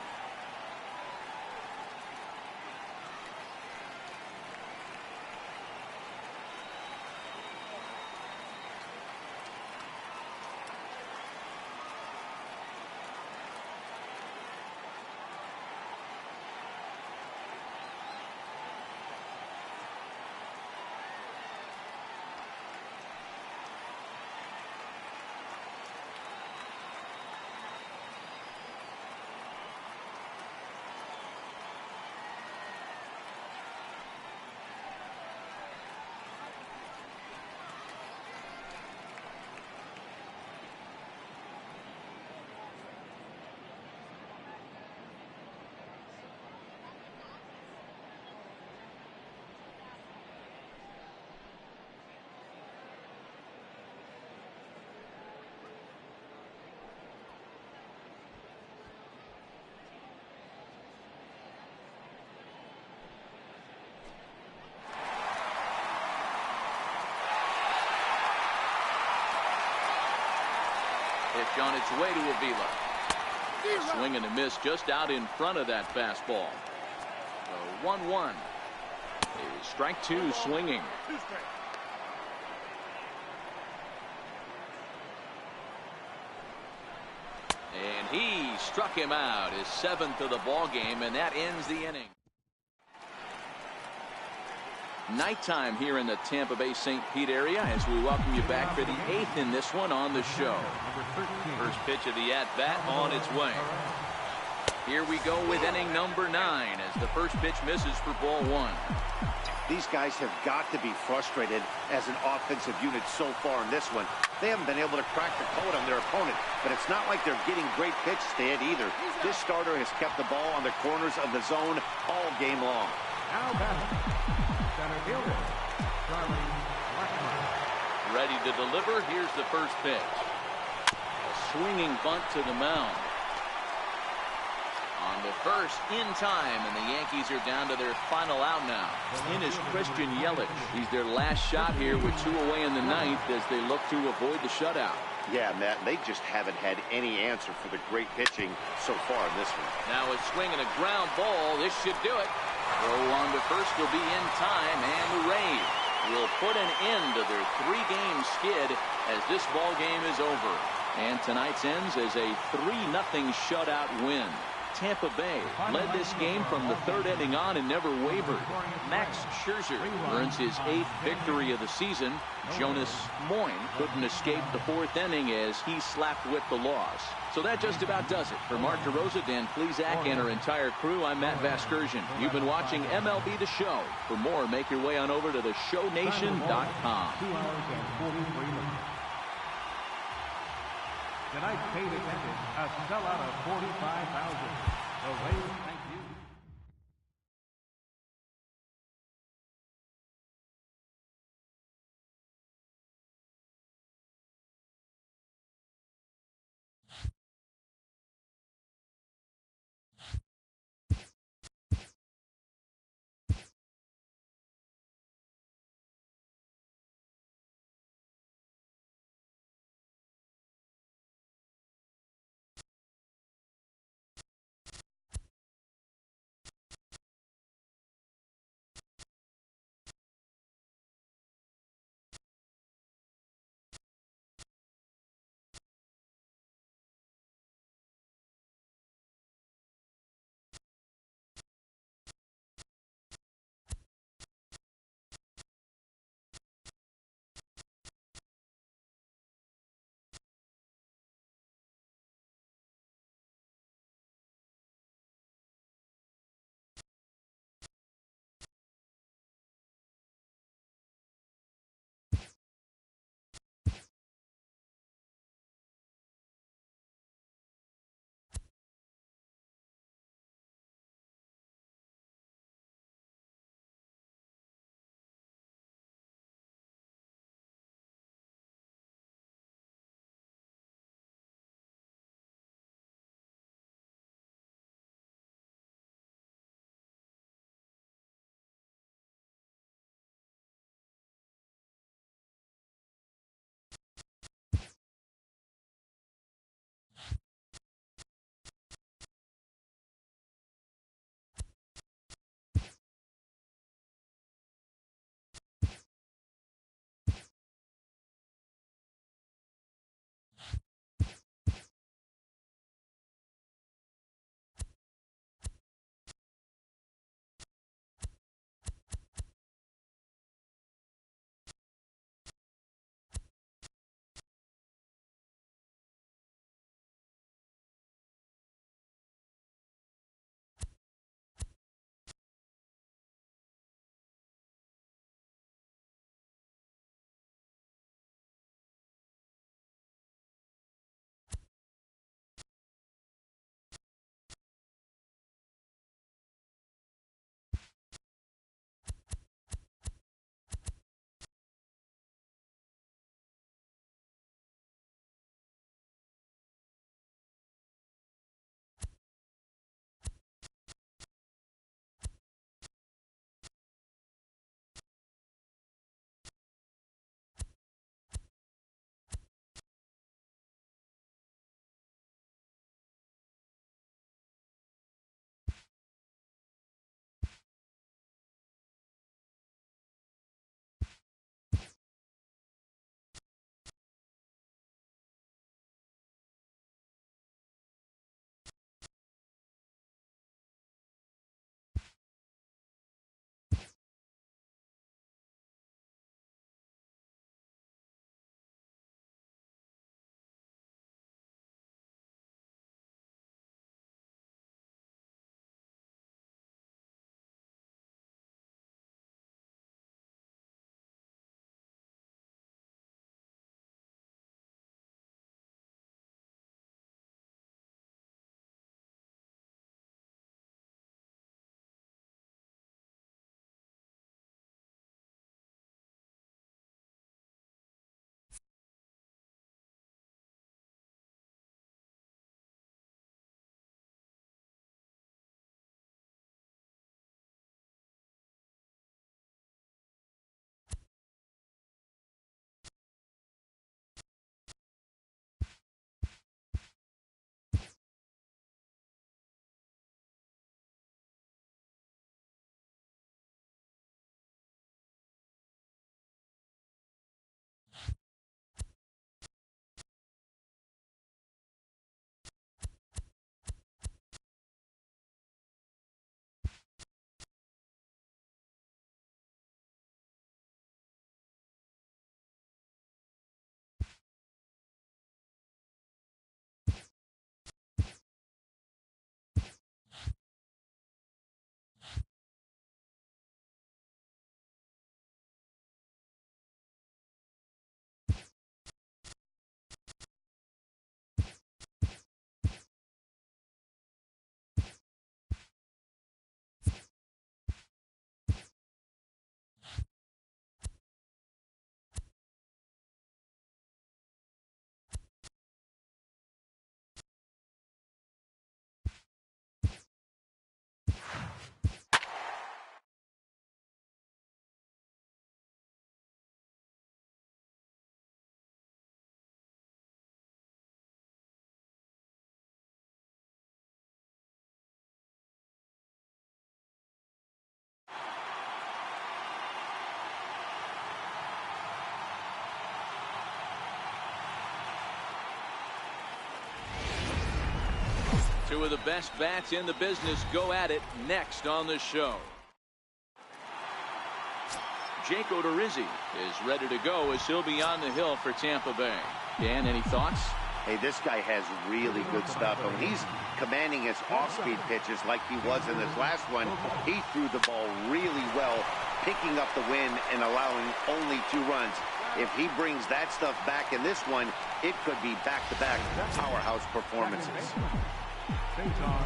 Pitch on its way to Avila. A swing and a miss just out in front of that fastball. So 1-1. Strike 2 swinging. And he struck him out, his 7th of the ball game, and that ends the inning. Nighttime here in the Tampa Bay St. Pete area as we welcome you back for the 8th in this one on the show. First pitch of the at-bat on its way. Here we go with inning number 9 as the first pitch misses for ball 1. These guys have got to be frustrated as an offensive unit so far in this one. They haven't been able to crack the code on their opponent, but it's not like they're getting great pitch stand either. This starter has kept the ball on the corners of the zone all game long. Now batting, center fielder, Charlie Blackmon. Ready to deliver. Here's the first pitch. A swinging bunt to the mound. On the first, in time, and the Yankees are down to their final out now. In is Christian Yelich. He's their last shot here with 2 away in the 9th as they look to avoid the shutout. Yeah, Matt, they just haven't had any answer for the great pitching so far in this one. Now a swing and a ground ball. This should do it. Throw on to first will be in time, and the Rays will put an end to their 3-game skid as this ball game is over. And tonight's ends as a 3-0 shutout win. Tampa Bay led this game from the 3rd inning on and never wavered. Max Scherzer earns his 8th victory of the season. Jonas Moyne couldn't escape the 4th inning as he slapped with the loss. So that just about does it. For Mark DeRosa, Dan Plesac, and our entire crew, I'm Matt Vasgersian. You've been watching MLB The Show. For more, make your way on over to theshownation.com. 2 hours and 43 minutes. Tonight's paid attendance, a sellout of 45,000. The Rays thank you. Two of the best bats in the business go at it next on the show. Jake Odorizzi is ready to go as he'll be on the hill for Tampa Bay. Dan, any thoughts? Hey, this guy has really good stuff. And when he's commanding his off-speed pitches like he was in this last one, he threw the ball really well, picking up the win and allowing only 2 runs. If he brings that stuff back in this one, it could be back-to-back powerhouse performances.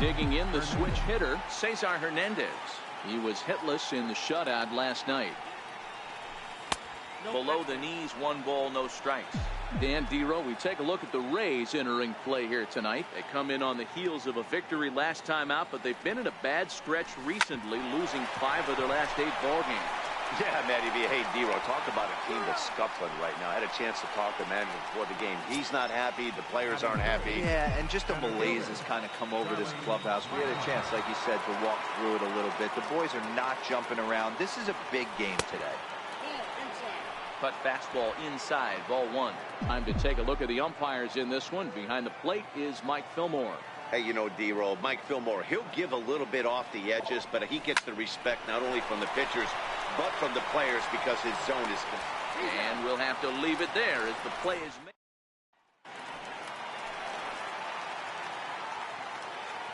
Digging in the switch hitter, Cesar Hernandez. He was hitless in the shutout last night. Below the knees, 1 ball, no strikes. Dan Dero, we take a look at the Rays entering play here tonight. They come in on the heels of a victory last time out, but they've been in a bad stretch recently, losing 5 of their last 8 ball games. Yeah, Matty V. Hey, Dero, talk about a team that's scuffling right now. I had a chance to talk to management before the game. He's not happy. The players aren't happy. Yeah, and just a malaise has kind of come over this clubhouse. We had a chance, like you said, to walk through it a little bit. The boys are not jumping around. This is a big game today. Cut fastball inside, ball 1. Time to take a look at the umpires in this one. Behind the plate is Mike Fillmore. Hey, you know, D-Roll, Mike Fillmore, he'll give a little bit off the edges, but he gets the respect not only from the pitchers, but from the players because his zone is... And we'll have to leave it there as the play is made.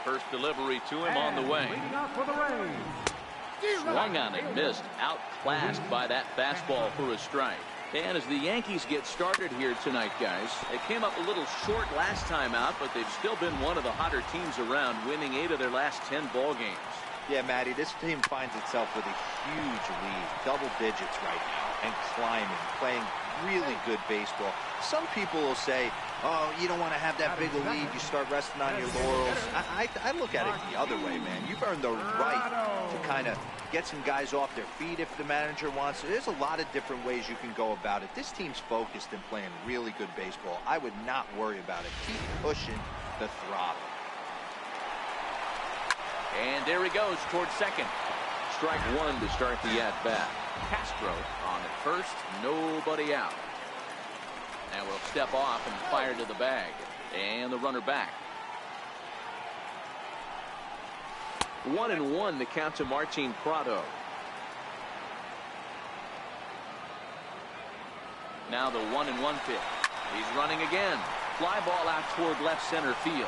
First delivery to him on the way. Swung on and missed, outclassed by that fastball for a strike. And as the Yankees get started here tonight, guys, they came up a little short last time out, but they've still been one of the hotter teams around, winning 8 of their last 10 ball games. Yeah, Matty, this team finds itself with a huge lead, double digits right now, and climbing, playing really good baseball. Some people will say, oh, you don't want to have that big a lead, you start resting on your laurels. I look at it the other way, man. You've earned the right to kind of get some guys off their feet if the manager wants to. There's a lot of different ways you can go about it. This team's focused and playing really good baseball. I would not worry about it. Keep pushing the throttle. And there he goes towards second. Strike 1 to start the at-bat. Castro on at first, nobody out. Now we'll step off and fire to the bag. And the runner back. 1-1 the count to Martin Prado. Now the 1-1 pitch. He's running again. Fly ball out toward left center field.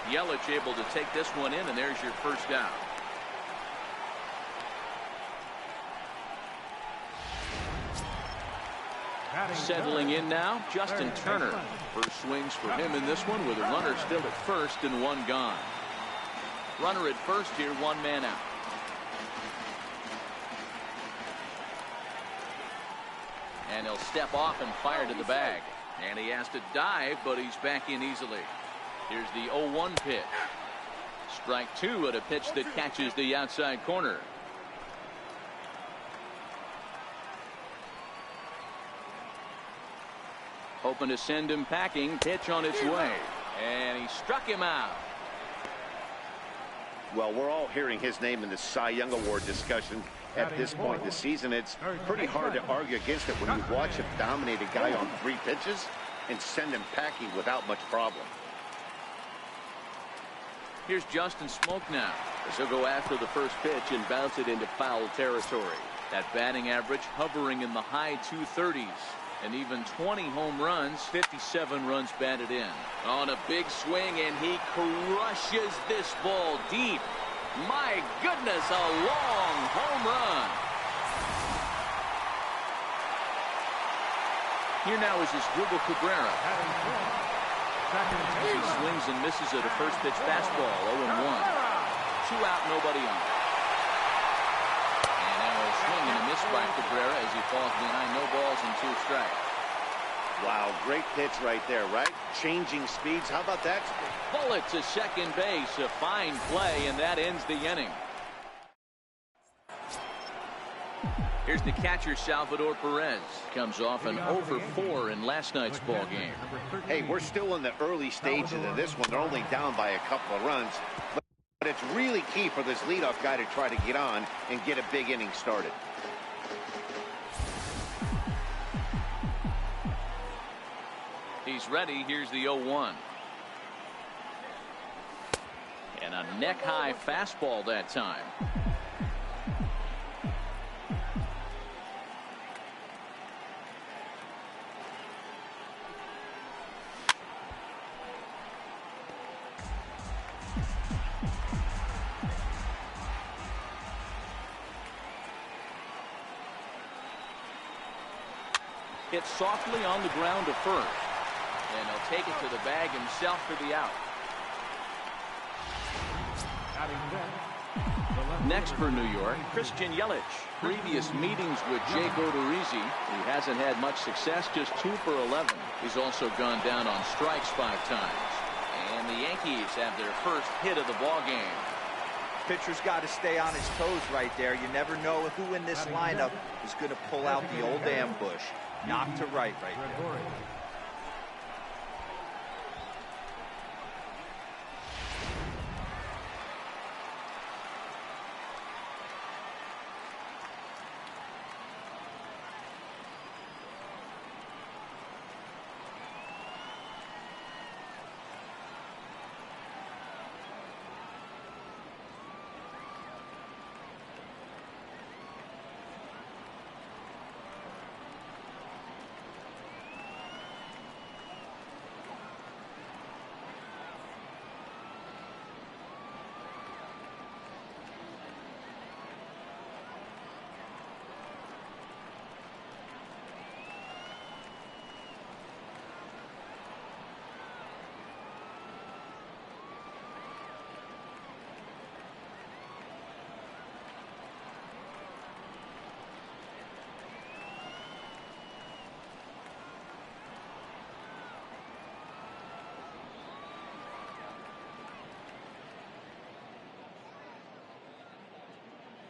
Yelich able to take this one in, and there's your first down. Settling in now, Justin Turner. First swings for him in this one with a runner still at first and 1 gone. Runner at first here, 1 man out. And he'll step off and fire to the bag. And he has to dive, but he's back in easily. Here's the 0-1 pitch. Strike 2 at a pitch that catches the outside corner. Hoping to send him packing. Pitch on its way. And he struck him out. Well, we're all hearing his name in the Cy Young Award discussion at this point in the season. It's pretty hard to argue against it when you watch him dominate a guy on 3 pitches and send him packing without much problem. Here's Justin Smoke now, as he'll go after the first pitch and bounce it into foul territory. That batting average hovering in the high 230s. And even 20 home runs, 57 runs batted in. On a big swing, and he crushes this ball deep. My goodness, a long home run. Here now is Asdrubal Cabrera. He swings and misses at a first pitch fastball, 0-1. 2 out, nobody on. And now a swing and a miss by Cabrera as he falls behind, no balls and 2 strikes. Wow, great pitch right there, right? Changing speeds. How about that? Bullet to second base, a fine play, and that ends the inning. Here's the catcher, Salvador Perez. Comes off an 0-for-4 in last night's ball game. Hey, we're still in the early stages of this one. They're only down by a couple of runs. But it's really key for this leadoff guy to try to get on and get a big inning started. He's ready. Here's the 0-1. And a neck-high fastball that time. Hit softly on the ground to first. And he'll take it to the bag himself for the out. Next for New York, Christian Yelich. Previous meetings with Jake Odorizzi. He hasn't had much success, just 2 for 11. He's also gone down on strikes 5 times. And the Yankees have their first hit of the ball game. Pitcher's got to stay on his toes right there. You never know who in this lineup is going to pull out the old ambush. Knock to right there.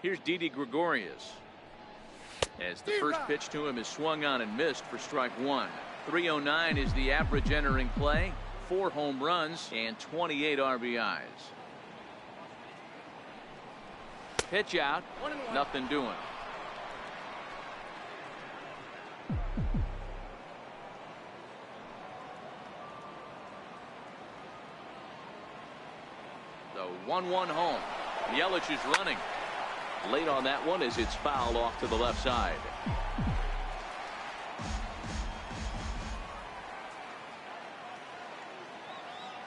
Here's Didi Gregorius. As the first pitch to him is swung on and missed for strike 1. 309 is the average entering play. 4 home runs and 28 RBIs. Pitch out. Nothing doing. The 1-1 home. Yelich is running. Late on that one as it's fouled off to the left side.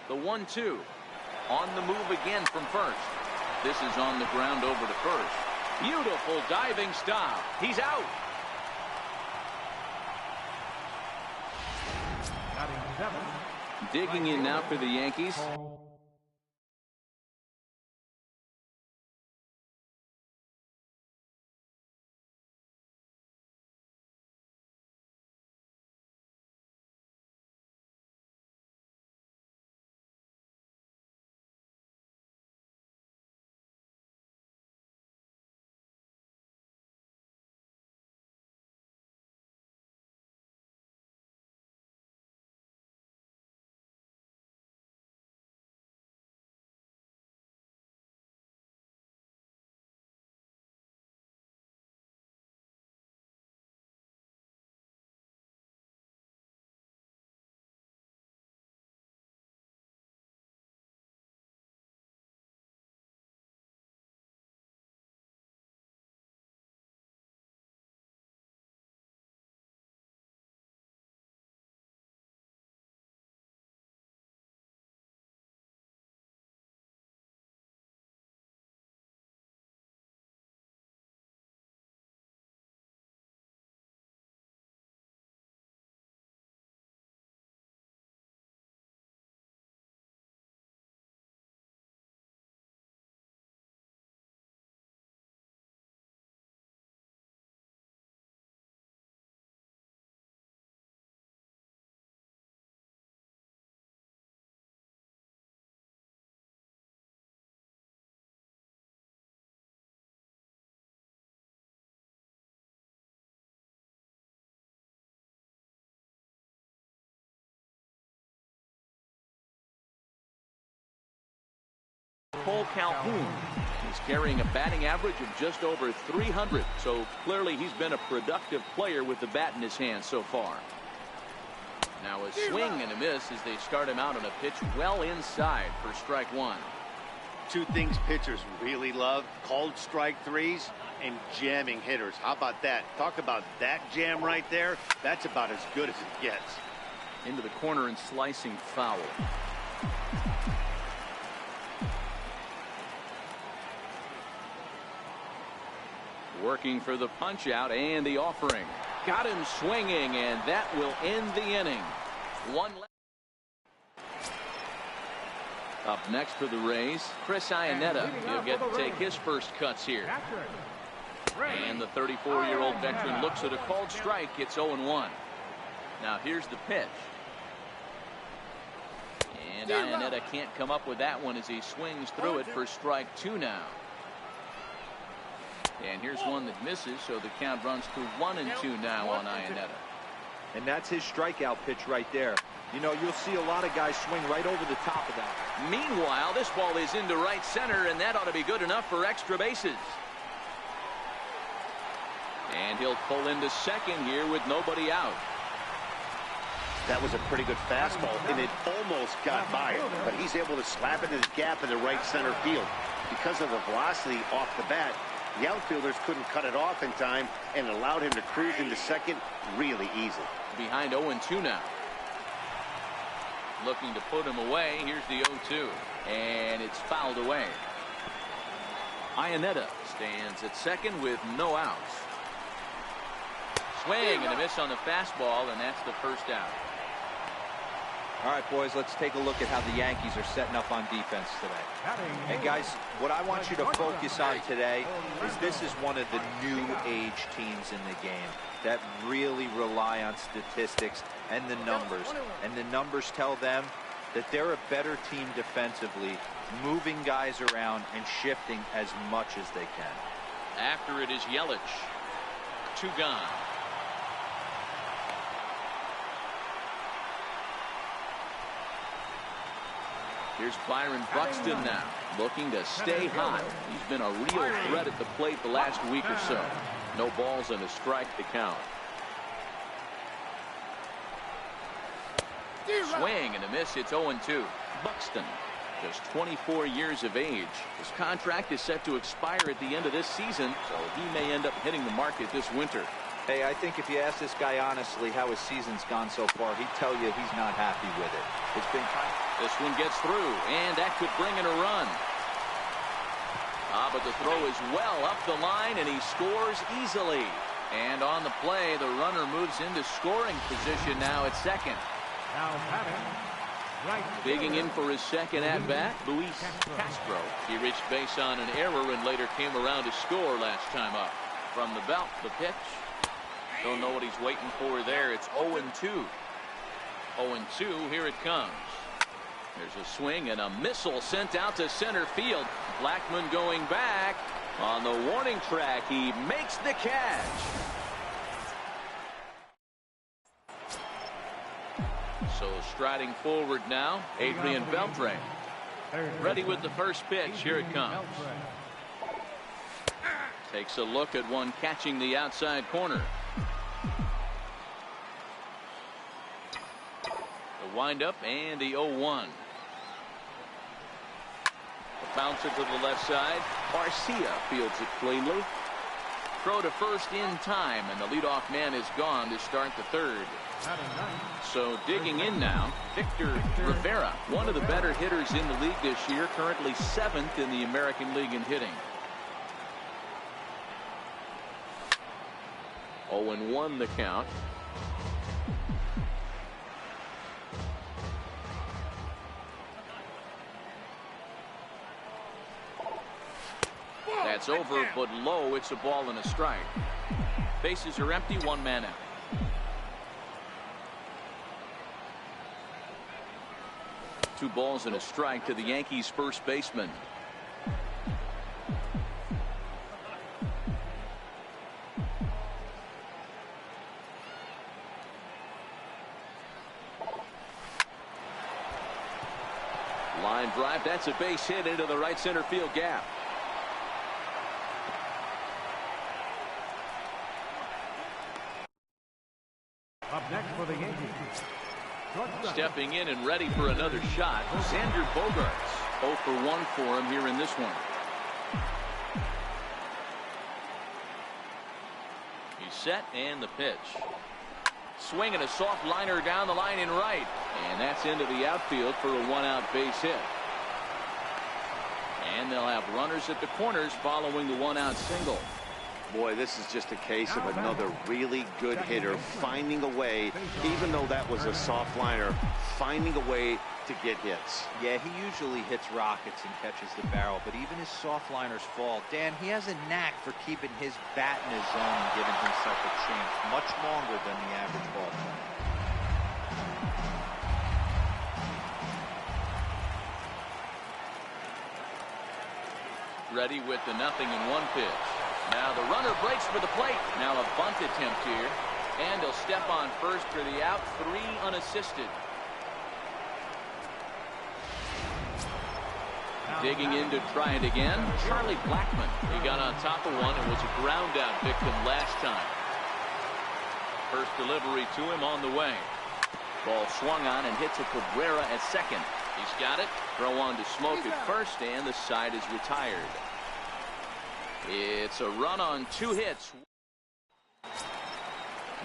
The 1-2. On the move again from first. This is on the ground over to first. Beautiful diving stop. He's out. Digging in now for the Yankees. Cole Calhoun is carrying a batting average of just over 300. So clearly he's been a productive player with the bat in his hand so far. Now a swing and a miss as they start him out on a pitch well inside for strike 1. two things pitchers really love: called strike threes and jamming hitters. How about that? Talk about that jam right there. That's about as good as it gets. Into the corner and slicing foul. Working for the punch out and the offering. Got him swinging, and that will end the inning. One left. Up next for the Rays, Chris Iannetta. He'll get to take his first cuts here. And the 34-year-old veteran looks at a called strike. It's 0-1. Now here's the pitch. And Iannetta can't come up with that one as he swings through it for strike 2 now. And here's one that misses, so the count runs to 1-2 now on Iannetta. And that's his strikeout pitch right there. You know, you'll see a lot of guys swing right over the top of that. Meanwhile, this ball is into right center, and that ought to be good enough for extra bases. And he'll pull into second here with nobody out. That was a pretty good fastball, and it almost got by him, but he's able to slap it in the gap in the right center field. Because of the velocity off the bat, the outfielders couldn't cut it off in time and allowed him to cruise into second really easy. Behind 0-2 now. Looking to put him away. Here's the 0-2. And it's fouled away. Iannetta stands at second with no outs. Swing and a miss on the fastball, and that's the first out. All right, boys, let's take a look at how the Yankees are setting up on defense today. And guys, what I want you to focus on today is this is one of the new age teams in the game that really rely on statistics and the numbers. And the numbers tell them that they're a better team defensively, moving guys around and shifting as much as they can. After it is Yelich. 2 gone. Here's Byron Buxton now, looking to stay hot. He's been a real threat at the plate the last week or so. No balls and a strike to count. Swing and a miss. It's 0-2. Buxton, just 24 years of age. His contract is set to expire at the end of this season, so he may end up hitting the market this winter. Hey, I think if you ask this guy honestly how his season's gone so far, he'd tell you he's not happy with it. It's been kind of... This one gets through, and that could bring in a run. But the throw is well up the line, and he scores easily. And on the play, the runner moves into scoring position now at second. Now batting, right. Digging in for his second at-bat, Luis Castro. He reached base on an error and later came around to score last time up. From the belt, the pitch. Don't know what he's waiting for there. It's 0-2. 0-2, here it comes. There's a swing and a missile sent out to center field. Blackmon going back on the warning track. He makes the catch. So striding forward now, Adrian Beltre. Ready with the first pitch. Here it comes. Takes a look at one catching the outside corner. The windup and the 0-1. The bouncer to the left side. Garcia fields it cleanly. Throw to first in time, and the leadoff man is gone to start the third. So digging in now, Victor Rivera, one of the better hitters in the league this year, currently 7th in the American League in hitting. 0-1 the count. That's over, but low. It's a ball and a strike. Bases are empty, 1 man out. Two balls and a strike to the Yankees' first baseman. Line drive. That's a base hit into the right center field gap. Up next for the Yankees. Stepping in and ready for another shot, Xander Bogaerts. 0 for 1 for him here in this one. He's set, and the pitch. Swinging a soft liner down the line in right. And that's into the outfield for a 1-out base hit. And they'll have runners at the corners following the 1-out single. Boy, this is just a case of another really good hitter finding a way, even though that was a soft liner, finding a way to get hits. Yeah, he usually hits rockets and catches the barrel, but even his soft liners fall. Dan, he has a knack for keeping his bat in his zone and giving himself a chance much longer than the average ball player. Ready with the 0-1 pitch. Now the runner breaks for the plate. Now a bunt attempt here. And he'll step on first for the out. 3 unassisted. Digging in to try it again. Charlie Blackmon. He got on top of one and was a ground out victim last time. First delivery to him on the way. Ball swung on and hits a Cabrera at second. He's got it. Throw on to Smoke at first, and the side is retired. It's a run on 2 hits.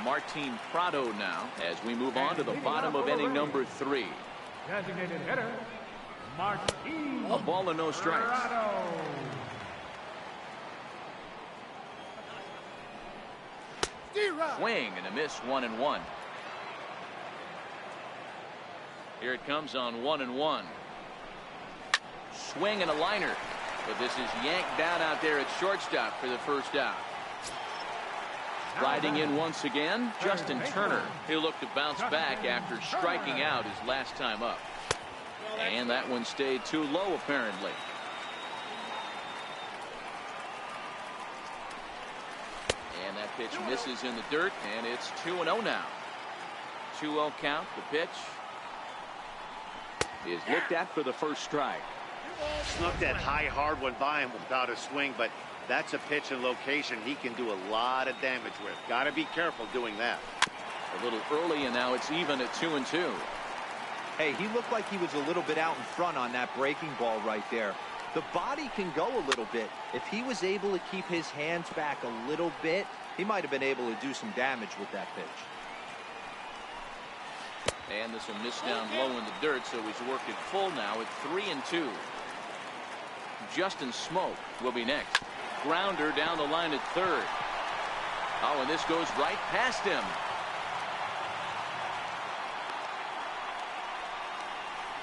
Martin Prado now as we move on to the bottom of inning number 3. Designated hitter, Martin. A ball and no strikes. Prado. Swing and a miss, 1-1. Here it comes on 1-1. Swing and a liner. But this is yanked down out there at shortstop for the first out. Riding in once again, Justin Turner. He'll look to bounce back after striking out his last time up. And that one stayed too low apparently. And that pitch misses in the dirt, and it's 2-0 now. 2-0 count. The pitch is looked at for the first strike. Snuck that high hard one by him without a swing, but that's a pitch and location he can do a lot of damage with. Got to be careful doing that. A little early, and now it's even at 2-2. Hey, he looked like he was a little bit out in front on that breaking ball right there. The body can go a little bit. If he was able to keep his hands back a little bit, he might have been able to do some damage with that pitch. And this will miss down low in the dirt, so he's worked it full now at 3-2. Justin Smoke will be next. Grounder down the line at third. Oh, and this goes right past him.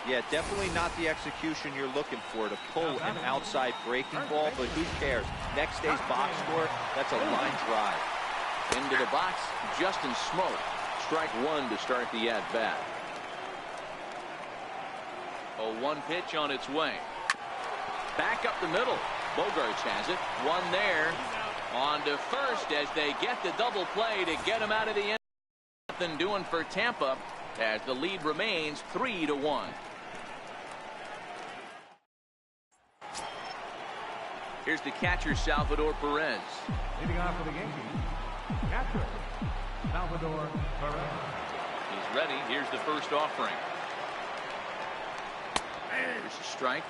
Yeah, definitely not the execution you're looking for to pull an outside breaking ball, but who cares? Next day's box score, that's a line drive. Into the box, Justin Smoke. Strike 1 to start the at-bat. A 1 pitch on its way. Back up the middle. Bogarts has it. One there. On to first as they get the double play to get him out of the end. Nothing doing for Tampa as the lead remains 3-1. Here's the catcher, Salvador Perez. Leading off for the Yankees, catcher, Salvador Perez. He's ready. Here's the first offering. Here's a strike.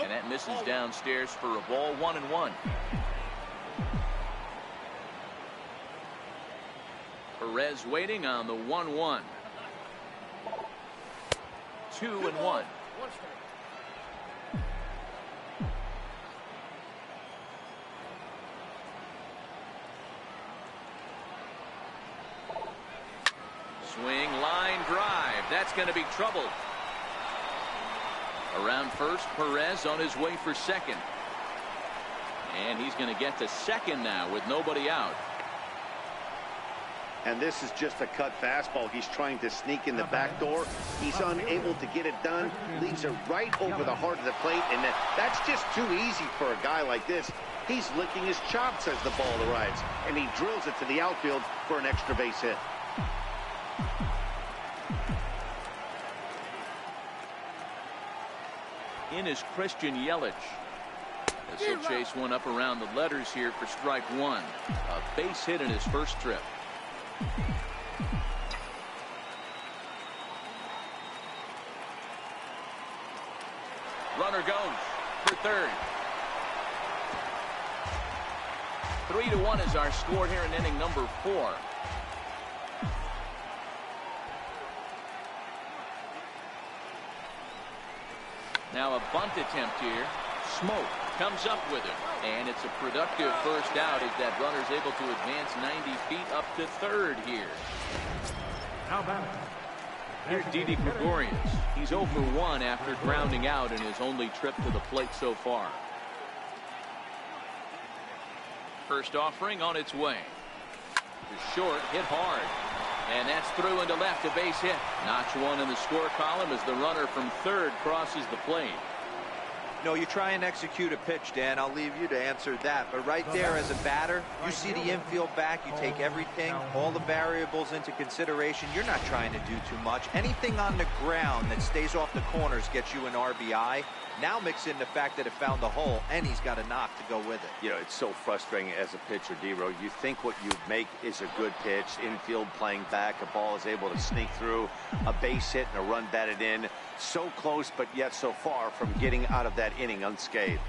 And that misses downstairs for a ball. 1-1. Perez waiting on the 1-1. 2-1. Swing, line drive. That's going to be trouble. Around first, Perez on his way for second. And he's going to get to second now with nobody out. And this is just a cut fastball. He's trying to sneak in the back door. He's unable to get it done. Leaves it right over the heart of the plate. And that's just too easy for a guy like this. He's licking his chops as the ball arrives. And he drills it to the outfield for an extra base hit. In is Christian Yelich. This will chase one up around the letters here for strike one. A base hit in his first trip. Runner goes for third. 3-1 is our score here in inning number 4. Now a bunt attempt here. Smoke comes up with it, and it's a productive first out as that runner's able to advance 90 feet up to third here. Here's Didi Gregorius. He's 0 for 1 after grounding out in his only trip to the plate so far. First offering on its way. The short hit hard, and that's through into left, a base hit. Notch one in the score column as the runner from third crosses the plate. No, you try and execute a pitch, Dan. I'll leave you to answer that. But right there as a batter, you see the infield back. You take everything, all the variables into consideration. You're not trying to do too much. Anything on the ground that stays off the corners gets you an RBI. Now mix in the fact that it found the hole, and he's got a knock to go with it. You know, it's so frustrating as a pitcher, D-Row. You think what you make is a good pitch. Infield playing back. A ball is able to sneak through. A base hit and a run batted in. So close, but yet so far from getting out of that inning unscathed.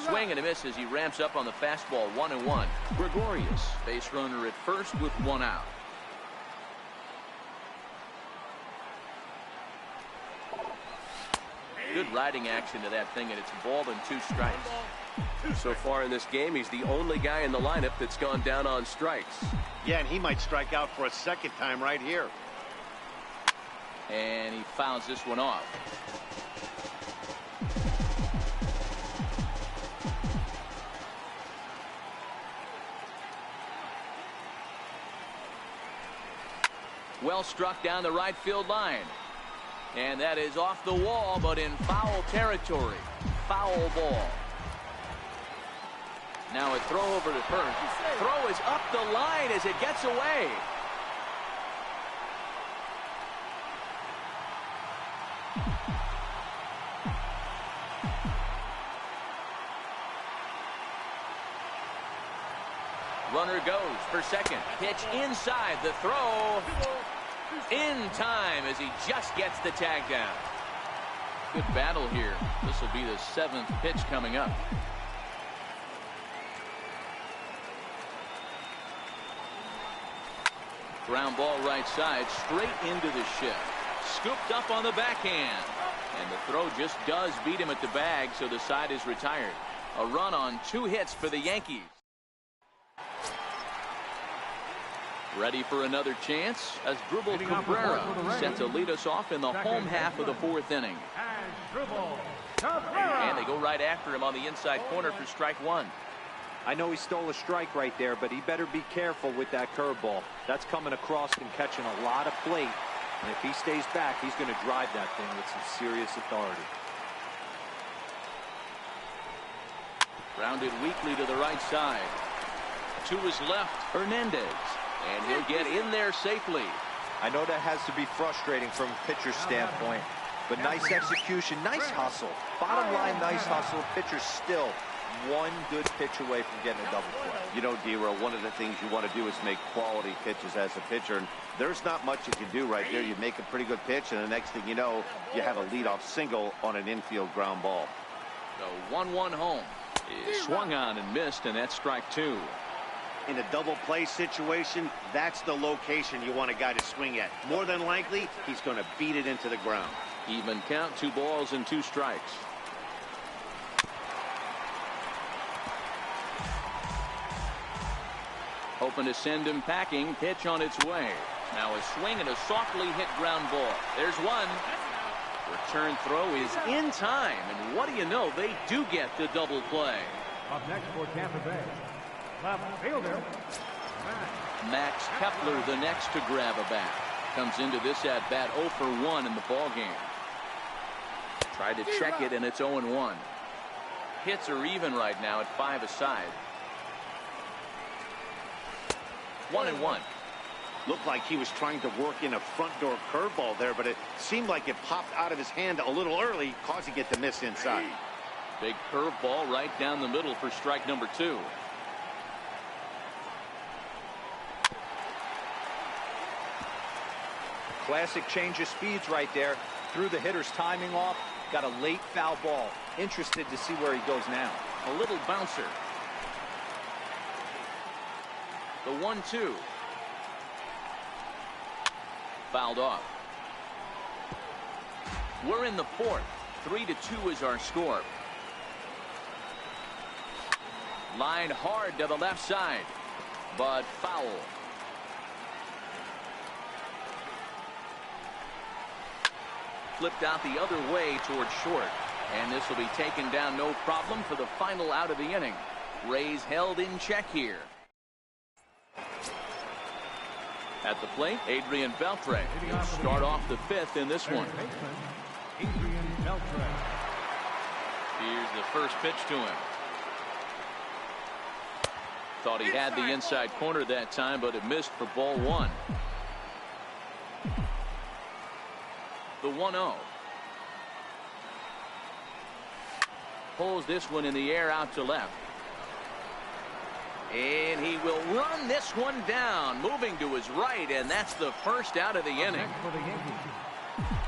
Swing and a miss as he ramps up on the fastball. 1-1. Gregorius, base runner at first with one out. Good riding action to that thing, and it's ball and 2 strikes. So far in this game, he's the only guy in the lineup that's gone down on strikes. Yeah, and he might strike out for a second time right here. And he fouls this one off. Well struck down the right field line. And that is off the wall, but in foul territory. Foul ball. Now a throw over to first. Throw is up the line as it gets away. Runner goes for second. Pitch inside. The throw in time as he just gets the tag down. Good battle here. This will be the 7th pitch coming up. Ground ball right side, straight into the shift. Scooped up on the backhand. And the throw just does beat him at the bag, so the side is retired. A run on 2 hits for the Yankees. Ready for another chance as Dribble Cabrera set to lead us off in the home half of the 4th inning. And they go right after him on the inside corner for strike one. I know he stole a strike right there, but he better be careful with that curveball. That's coming across and catching a lot of plate. And if he stays back, he's going to drive that thing with some serious authority. Grounded weakly to the right side. To his left, Hernandez. And he'll get in there safely. I know that has to be frustrating from a pitcher's standpoint, but nice execution, nice hustle. Bottom line, nice hustle. Pitcher's still one good pitch away from getting a double play. You know, D-Row, one of the things you want to do is make quality pitches as a pitcher, and there's not much you can do right there. You make a pretty good pitch, and the next thing you know, you have a leadoff single on an infield ground ball. The 1-1 home is swung on and missed, and that's strike two. In a double play situation, that's the location you want a guy to swing at. More than likely, he's going to beat it into the ground. Even count, 2 balls and 2 strikes. Hoping to send him packing. Pitch on its way. Now a swing and a softly hit ground ball. There's one. Return throw is in time. And what do you know? They do get the double play. Up next for Tampa Bay, left fielder, Max Kepler, the next to grab a bat. Comes into this at bat 0 for 1 in the ball game. Tried to check it, and it's 0-1. Hits are even right now at 5 aside. 1-1. Looked like he was trying to work in a front door curveball there, but it seemed like it popped out of his hand a little early, causing it to miss inside. Big curveball right down the middle for strike number 2. Classic change of speeds right there. Threw the hitter's timing off. Got a late foul ball. Interested to see where he goes now. A little bouncer. The 1-2. Fouled off. We're in the 4th. 3-2 is our score. Line hard to the left side, but foul. Flipped out the other way towards short, and this will be taken down no problem for the final out of the inning. Rays held in check here. At the plate, Adrian Beltre will start off the 5th in this one. Adrian Beltre. Here's the first pitch to him. Thought he had the inside corner that time, but it missed for ball 1. The 1-0. Pulls this one in the air out to left. And he will run this one down, moving to his right, and that's the first out of the inning. Next for the Yankees,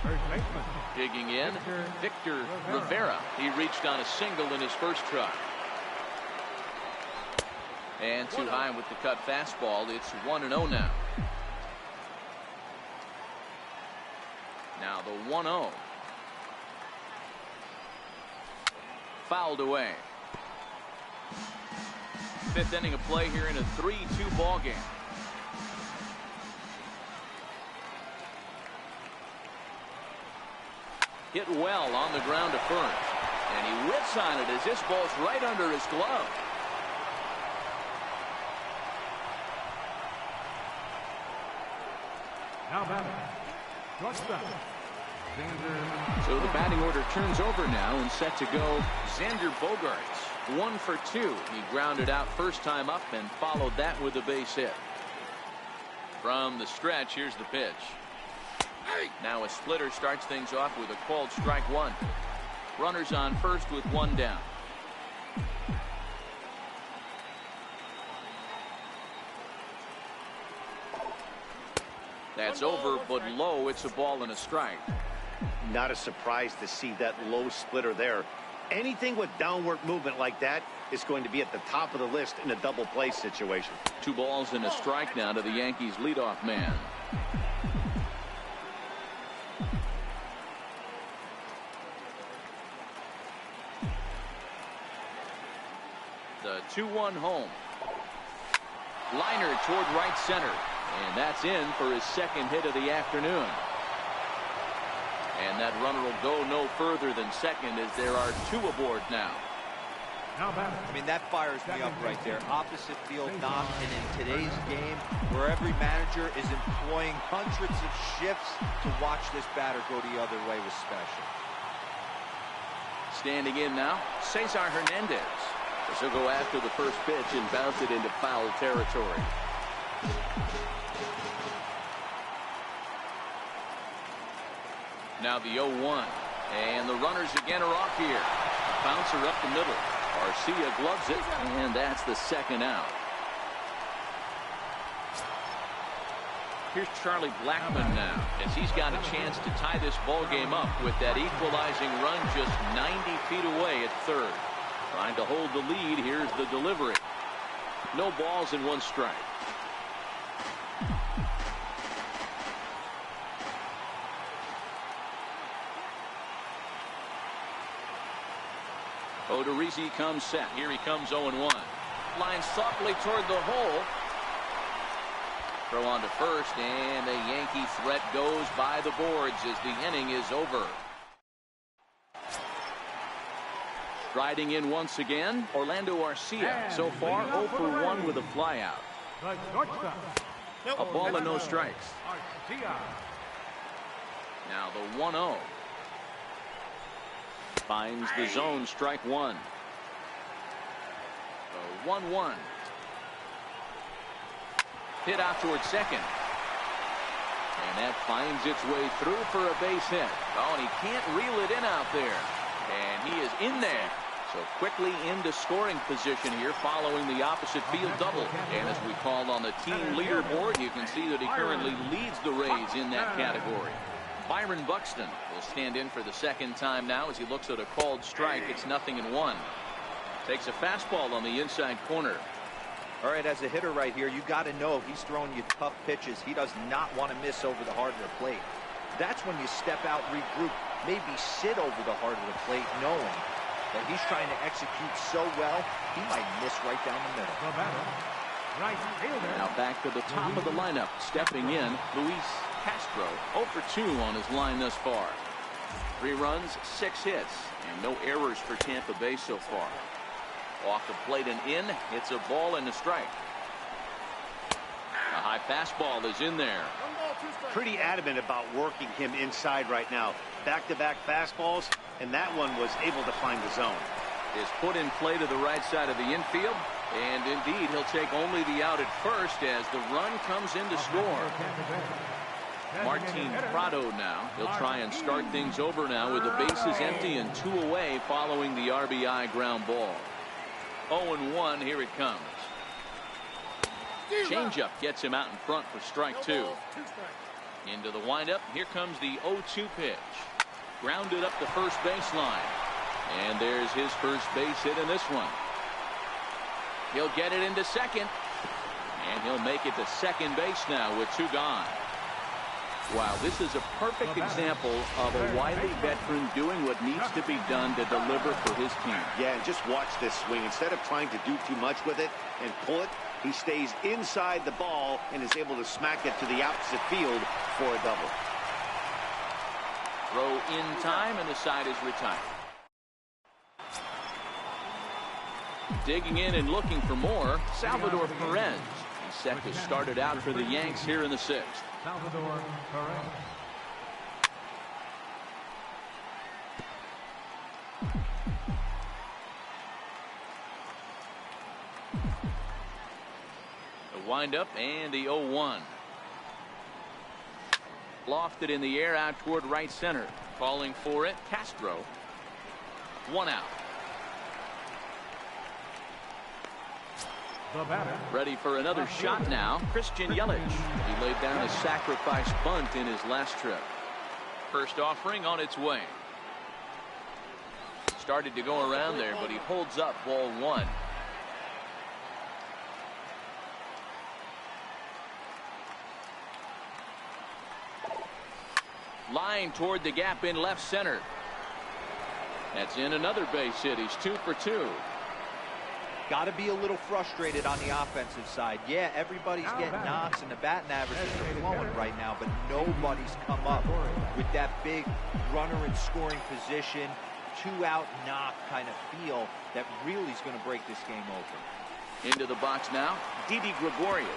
first baseman. Digging in, Victor Rivera. He reached on a single in his first try. And too high with the cut fastball. It's 1-0 now. Now the 1-0. Fouled away. 5th inning of play here in a 3-2 ball game. Hit well on the ground to first. And he whips on it as this ball's right under his glove. Now batting, shortstop, Xander. So the batting order turns over now and set to go Xander Bogaerts. 1 for 2. He grounded out first time up and followed that with a base hit. From the stretch, here's the pitch. Now a splitter starts things off with a called strike 1. Runners on first with 1 down. That's over, but low. It's a ball and a strike. Not a surprise to see that low splitter there. Anything with downward movement like that is going to be at the top of the list in a double play situation. 2 balls and a strike now to the Yankees leadoff man. The 2-1 home. Liner toward right center. And that's in for his second hit of the afternoon. And that runner will go no further than second as there are 2 aboard now. Now batting. I mean, that fires me up right there. Opposite field knock, and in today's game, where every manager is employing hundreds of shifts to watch this batter go the other way was special. Standing in now, Cesar Hernandez. This will go after the first pitch and bounce it into foul territory. Now the 0-1. And the runners again are off here. Bouncer up the middle. Garcia gloves it, and that's the second out. Here's Charlie Blackmon now, as he's got a chance to tie this ball game up with that equalizing run just 90 feet away at third. Trying to hold the lead. Here's the delivery. No balls and 1 strike. Odorizzi comes set. Here he comes 0-1. Lines softly toward the hole. Throw on to first, and the Yankee threat goes by the boards as the inning is over. Striding in once again, Orlando Garcia. So far 0 for 1 with a flyout. The shortstop. A ball and no strikes. Garcia. Now the 1-0. Finds the zone, strike 1. The 1-1. Hit out towards second. And that finds its way through for a base hit. Oh, and he can't reel it in out there. And he is in there. So quickly into scoring position here following the opposite field double. And as we call on the team leaderboard, you can see that he currently leads the Rays in that category. Byron Buxton will stand in for the second time now as he looks at a called strike. It's 0-1. Takes a fastball on the inside corner. All right, as a hitter right here, you got to know if he's throwing you tough pitches, he does not want to miss over the heart of the plate. That's when you step out, regroup, maybe sit over the heart of the plate, knowing that he's trying to execute so well, he might miss right down the middle. Right fielder. Now back to the top of the lineup. Stepping in, Luis Castro, 0 for 2 on his line thus far. 3 runs, 6 hits, and no errors for Tampa Bay so far. Off the plate and in, it's a ball and a strike. A high fastball is in there. Pretty adamant about working him inside right now. Back-to-back fastballs, and that one was able to find the zone. Is put in play to the right side of the infield, and indeed he'll take only the out at first as the run comes in to score. Martin Prado now. He'll try and start things over now with the bases empty and 2 away following the RBI ground ball. 0-1, here it comes. Changeup gets him out in front for strike 2. Into the windup, here comes the 0-2 pitch. Grounded up the first baseline. And there's his first base hit in this one. He'll get it into second. And he'll make it to second base now with 2 gone. Wow, this is a perfect example of a wily veteran doing what needs to be done to deliver for his team. Yeah, and just watch this swing. Instead of trying to do too much with it and pull it, he stays inside the ball and is able to smack it to the opposite field for a double. Throw in time, and the side is retired. Digging in and looking for more, Salvador Perez. He's set to start it out for the Yanks here in the 6th. Salvador Perez. The windup and the 0-1. Lofted in the air out toward right center. Calling for it, Castro. 1 out. The batter. Ready for another shot now, Christian Yelich. He laid down a sacrifice bunt in his last trip. First offering on its way. Started to go around there, but he holds up ball 1. Line toward the gap in left center. That's in another base hit. He's 2 for 2. Got to be a little frustrated on the offensive side. Yeah, everybody's getting knocks and the batting averages are flowing right now, but nobody's come up with that big runner in scoring position, 2-out knock kind of feel that really is going to break this game open. Into the box now, Didi Gregorius.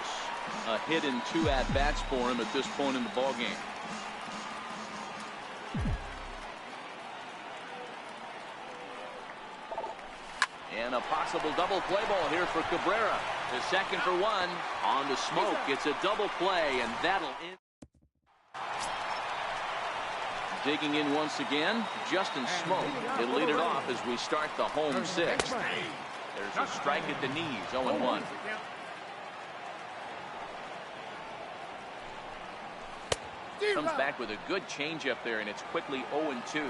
A hit and 2 at-bats for him at this point in the ballgame. And a possible double play ball here for Cabrera. The second for 1. On to Smoke. It's a double play, and that'll end. Digging in once again, Justin Smoke. He'll lead it off as we start the home 6th. There's a strike at the knees, 0-1. Comes back with a good changeup there, and it's quickly 0-2.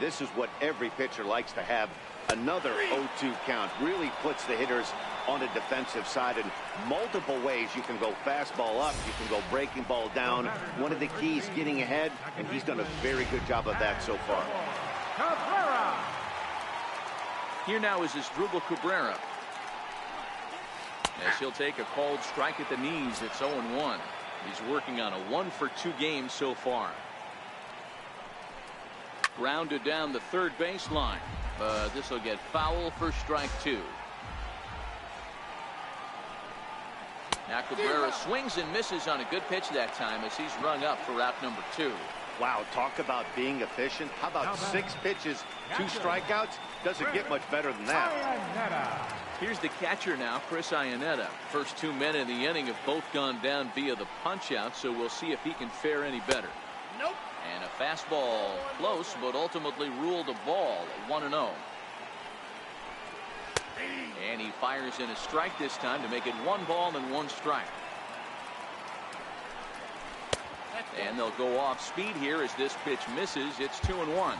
This is what every pitcher likes to have. Another 0-2 count really puts the hitters on the defensive side in multiple ways. You can go fastball up, you can go breaking ball down. One of the keys getting ahead, and he's done a very good job of that so far. Cabrera. Here now is Asdrubal Cabrera. As he'll take a called strike at the knees, it's 0-1. He's working on a 1 for 2 game so far. Grounded down the third baseline. This will get foul for strike 2. Now Cabrera swings and misses on a good pitch that time as he's rung up for out number 2. Wow, talk about being efficient. How about 6 pitches, 2 strikeouts? Doesn't get much better than that. Here's the catcher now, Chris Iannetta. First 2 men in the inning have both gone down via the punch-out, so we'll see if he can fare any better. Nope. And a fastball close, but ultimately ruled a ball at 1-0. And he fires in a strike this time to make it 1 ball and 1 strike. And they'll go off speed here as this pitch misses. It's 2-1.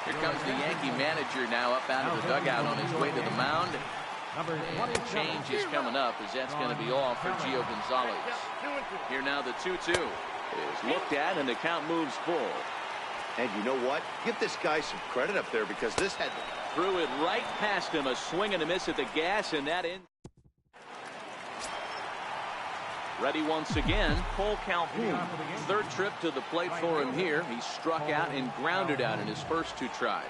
Here comes the Yankee manager now up out of the dugout on his way to the mound. And change is coming up as that's going to be all for Gio Gonzalez. Here now the 2-2 is looked at and the count moves full. And you know what? Give this guy some credit up there because this had threw it right past him. A swing and a miss at the gas, and that in. Ready once again, Cole Calhoun. Third trip to the plate for him here. He struck out and grounded out in his first 2 tries.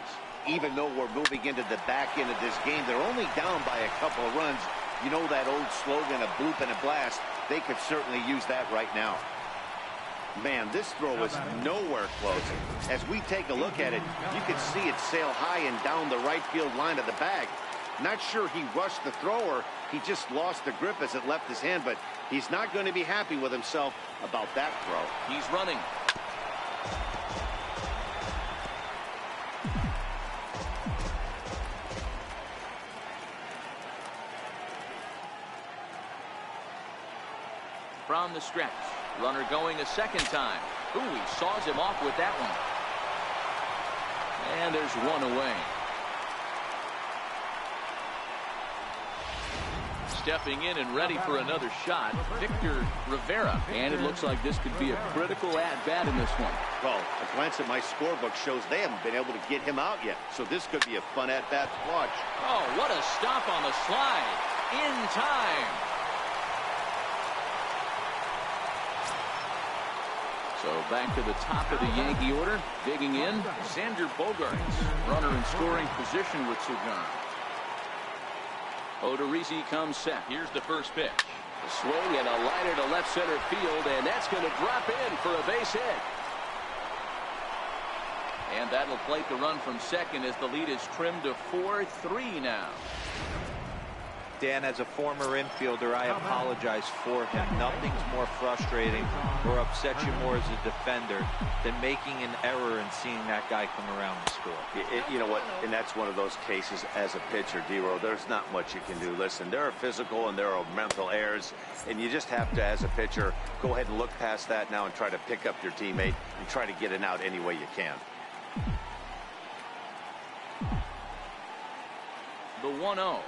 Even though we're moving into the back end of this game, they're only down by a couple of runs. You know that old slogan, a bloop and a blast. They could certainly use that right now. Man, this throw was nowhere close. As we take a look at it, you can see it sail high and down the right field line of the bag. Not sure he rushed the throw or he just lost the grip as it left his hand, but he's not going to be happy with himself about that throw. He's running. From the stretch. Runner going a second time. Ooh, he saws him off with that one. And there's 1 away. Stepping in and ready for another shot, Victor Rivera. And it looks like this could be a critical at-bat in this one. Well, a glance at my scorebook shows they haven't been able to get him out yet. So this could be a fun at-bat to watch. Oh, what a stop on the slide. In time. So back to the top of the Yankee order. Digging in, Xander Bogaerts. Runner in scoring position with 2 gone. Odorizzi comes set. Here's the first pitch. A swing and a liner to left center field, and that's going to drop in for a base hit. And that'll plate the run from second as the lead is trimmed to 4-3 now. Dan, as a former infielder, I apologize for him. Nothing's more frustrating or upsets you more as a defender than making an error and seeing that guy come around and score. You know what? And that's one of those cases as a pitcher, D-Row. There's not much you can do. Listen, there are physical and there are mental errors, and you just have to, as a pitcher, go ahead and look past that now and try to pick up your teammate and try to get it out any way you can. The 1-0.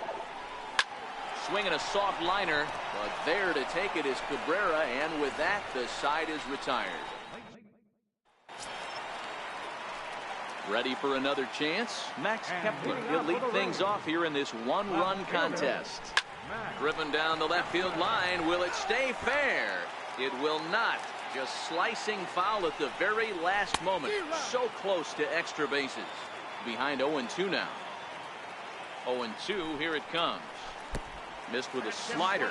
Swinging a soft liner, but there to take it is Cabrera, and with that, the side is retired. Ready for another chance? Max Kepler. He'll lead things off here in this 1-run contest. Driven down the left field line. Will it stay fair? It will not. Just slicing foul at the very last moment. So close to extra bases. Behind 0-2 now. 0-2, here it comes. Missed with a slider.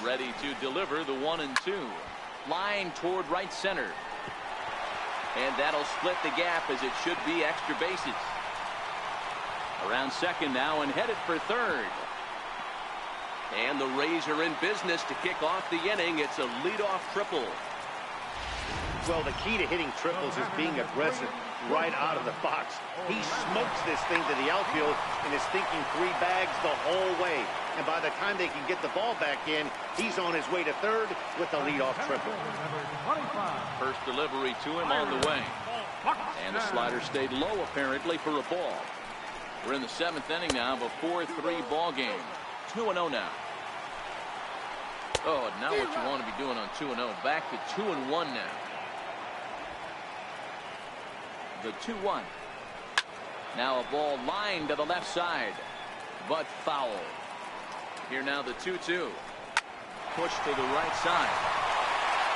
Ready to deliver the 1-2. Line toward right center. And that'll split the gap as it should be extra bases. Around second now and headed for third. And the Rays are in business to kick off the inning. It's a leadoff triple. Well, the key to hitting triples is being aggressive right out of the box. He smokes this thing to the outfield and is thinking 3 bags the whole way. And by the time they can get the ball back in, he's on his way to third with the leadoff triple. First delivery to him on the way. And the slider stayed low apparently for a ball. We're in the 7th inning now of a 4-3 ball game. 2-0 now. Oh, now what you want to be doing on 2-0. Back to 2-1 now. The 2-1. Now a ball lined to the left side, but foul. Here now the 2-2. Push to the right side.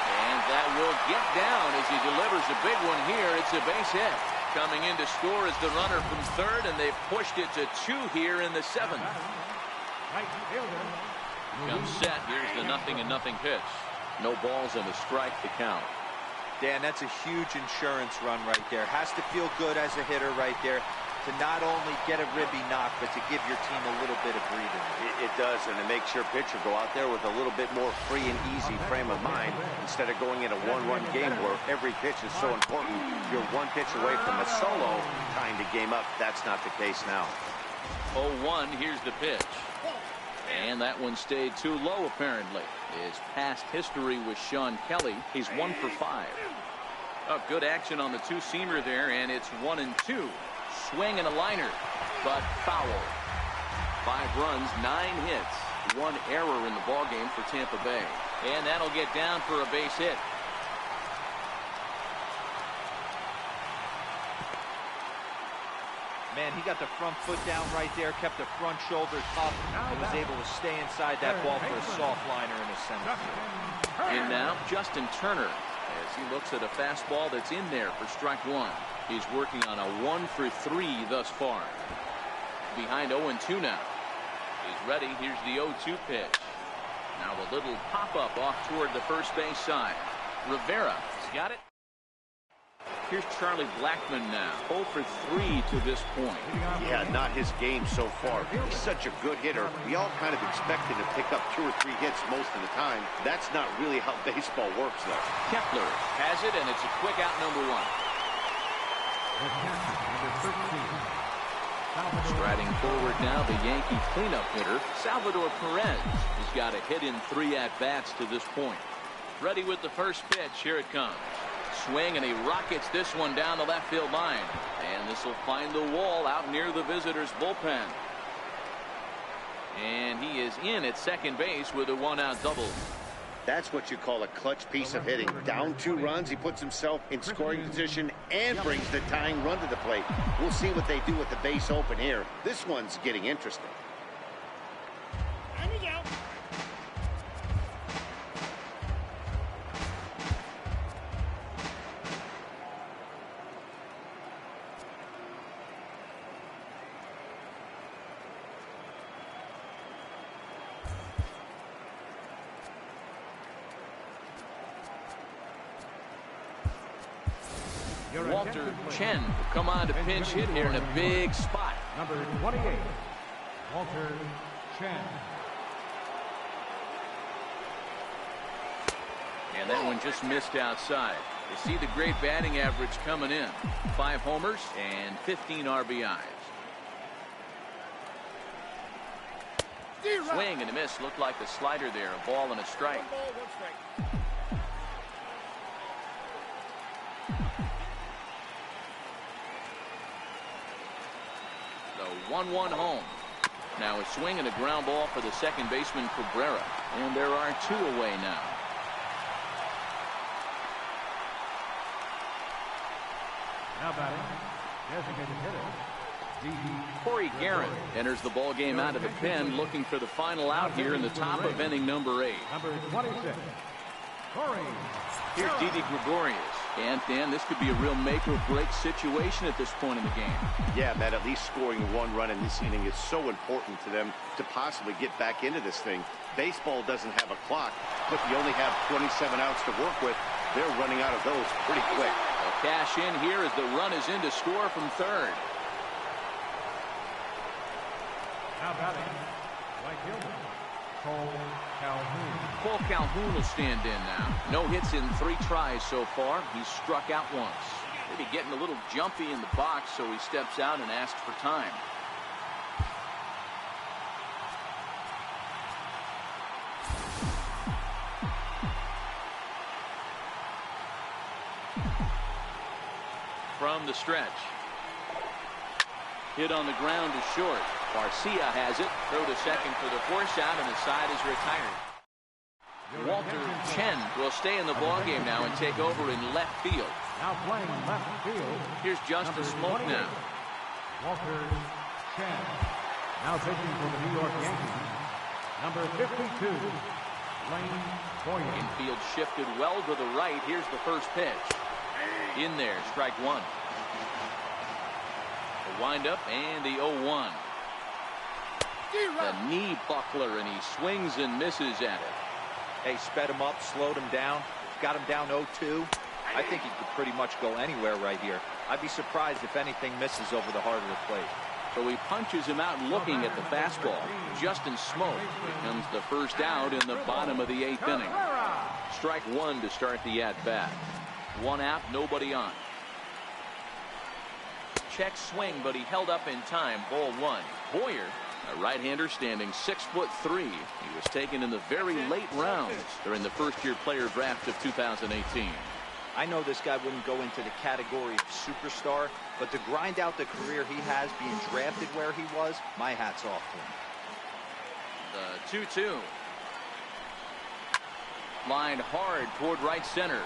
And that will get down as he delivers a big one here. It's a base hit. Coming in to score is the runner from third, and they've pushed it to 2 here in the 7th. Right fielder. Comes set. Here's the 0-0 pitch. No balls and a strike to count. Dan, that's a huge insurance run right there. Has to feel good as a hitter right there to not only get a ribby knock, but to give your team a little bit of breathing. It does, and it makes your pitcher go out there with a little bit more free and easy frame of mind instead of going in a one-run game where every pitch is so important. You're one pitch away from a solo, tying the game up. That's not the case now. 0-1, here's the pitch. And that one stayed too low, apparently. His past history with Sean Kelly, he's 1 for 5. Oh, good action on the two-seamer there, and it's 1-2. Swing and a liner, but foul. 5 runs, 9 hits, 1 error in the ballgame for Tampa Bay. And that'll get down for a base hit. Man, he got the front foot down right there, kept the front shoulder up, and was able to stay inside that ball for a soft liner in the center field. And now Justin Turner, as he looks at a fastball that's in there for strike 1. He's working on a 1 for 3 thus far. Behind 0-2 now. He's ready. Here's the 0-2 pitch. Now a little pop-up off toward the first base side. Rivera has got it. Here's Charlie Blackmon now. 0 for 3 to this point. Yeah, not his game so far. He's such a good hitter. We all kind of expect him to pick up 2 or 3 hits most of the time. That's not really how baseball works, though. Kepler has it, and it's a quick out, number 1. Striding forward now, the Yankee cleanup hitter, Salvador Perez. He's got a hit in 3 at-bats to this point. Ready with the first pitch. Here it comes. Swing, and he rockets this one down the left field line. And this will find the wall out near the visitors' bullpen. And he is in at second base with a 1-out double. That's what you call a clutch piece of hitting. Down 2 runs, he puts himself in scoring position and brings the tying run to the plate. We'll see what they do with the base open here. This one's getting interesting. Walter Chen will come on to pinch hit here in a big spot. Number 28, Walter Chen. And that one just missed outside. You see the great batting average coming in. 5 homers and 15 RBIs. Swing and a miss. Looked like a slider there. A ball and a strike. The 1-1 home. Now a swing and a ground ball for the second baseman Cabrera. And there are 2 away now. Now batting, designated hitter. Corey Guerin enters the ball game out of the pen, looking for the final out here in the top of inning number 8. Number 26, Corey. Here's Didi Gregorius. And Dan, this could be a real make-or-break situation at this point in the game. Yeah, Matt, at least scoring 1 run in this inning is so important to them to possibly get back into this thing. Baseball doesn't have a clock, but you only have 27 outs to work with. They're running out of those pretty quick. A cash in here as the run is in to score from third. Now batting, right fielder, Cole Calhoun. Cole Calhoun will stand in now. No hits in 3 tries so far. He's struck out once. Maybe getting a little jumpy in the box, so he steps out and asks for time. From the stretch. Hit on the ground to short. Garcia has it. Throw to second for the force out, and the side is retired. Walter Chen will stay in the ballgame now and take over in left field. Now playing left field. Here's Justice Smoke now. Walter Chen. Now taking for the New York Yankees. Number 52, Lane Boyer. Infield shifted well to the right. Here's the first pitch. In there, strike one. The windup and the 0-1. The knee buckler, and he swings and misses at it. Hey, sped him up, slowed him down, got him down 0-2. I think he could pretty much go anywhere right here. I'd be surprised if anything misses over the heart of the plate. So he punches him out looking at the fastball. Justin Smoke becomes the first out in the bottom of the 8th inning. Strike one to start the at-bat. One out, nobody on. Check swing, but he held up in time. Ball one. Boyer, a right-hander standing 6'3". He was taken in the very late rounds during the first-year player draft of 2018. I know this guy wouldn't go into the category of superstar, but to grind out the career he has being drafted where he was, my hat's off to him. The 2-2. Lined hard toward right center.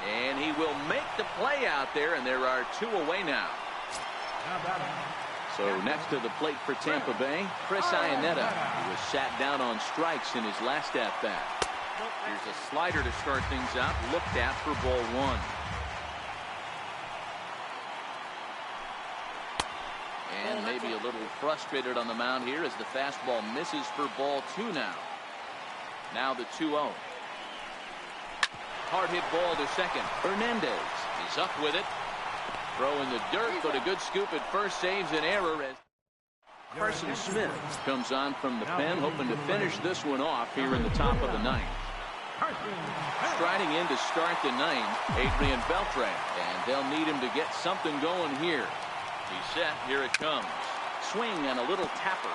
And he will make the play out there, and there are two away now. So next to the plate for Tampa Bay, Chris Iannetta, who was sat down on strikes in his last at-bat. Here's a slider to start things out, looked at for ball one. And maybe a little frustrated on the mound here as the fastball misses for ball two now. Now the 2-0. Hard hit ball to second. Hernandez is up with it. Throw in the dirt, but a good scoop at first saves an error as Carson Smith comes on from the pen, hoping to finish this one off here in the top of the 9th. Striding in to start the 9th, Adrian Beltre, and they'll need him to get something going here. He's set. Here it comes. Swing and a little tapper.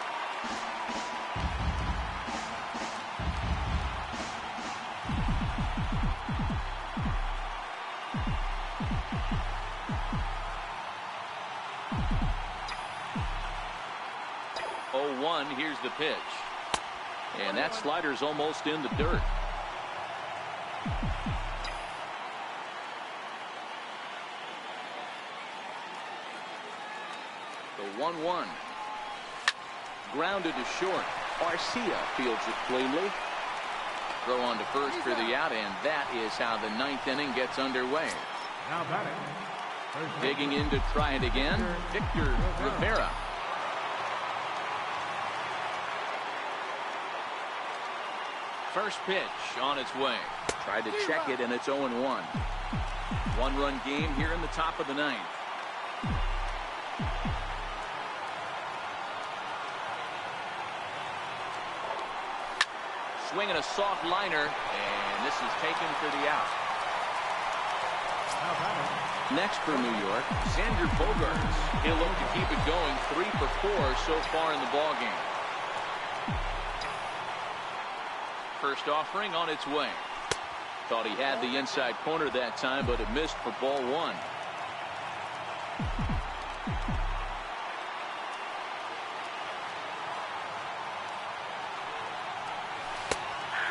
Here's the pitch. And that slider's almost in the dirt. The 1-1. Grounded to short. Arcia fields it cleanly. Throw on to first for the out, and that is how the 9th inning gets underway. Now batting. Digging in to try it again, Victor Rivera. First pitch on its way. Tried to check it, and it's 0-1. One-run game here in the top of the 9th. Swinging a soft liner, and this is taken for the out. Next for New York, Xander Bogaerts. He'll look to keep it going. 3 for 4 so far in the ballgame. First offering on its way. Thought he had the inside corner that time, but it missed for ball one.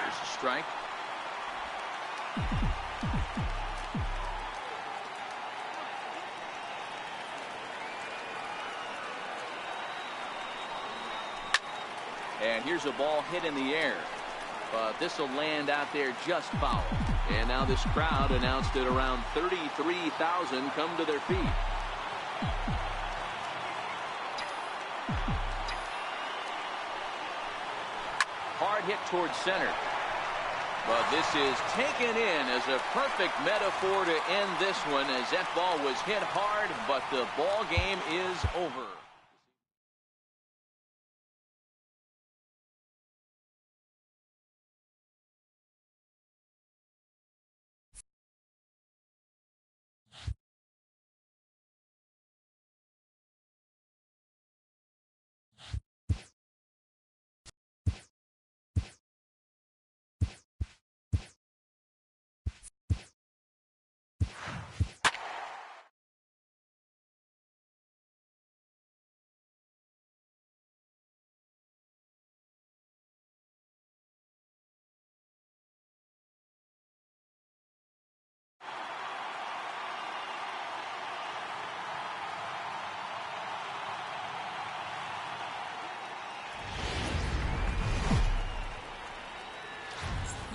There's a strike. And here's a ball hit in the air. But this will land out there just foul. And now this crowd announced it around 33,000 come to their feet. Hard hit towards center. But this is taken in as a perfect metaphor to end this one, as that ball was hit hard, but the ball game is over.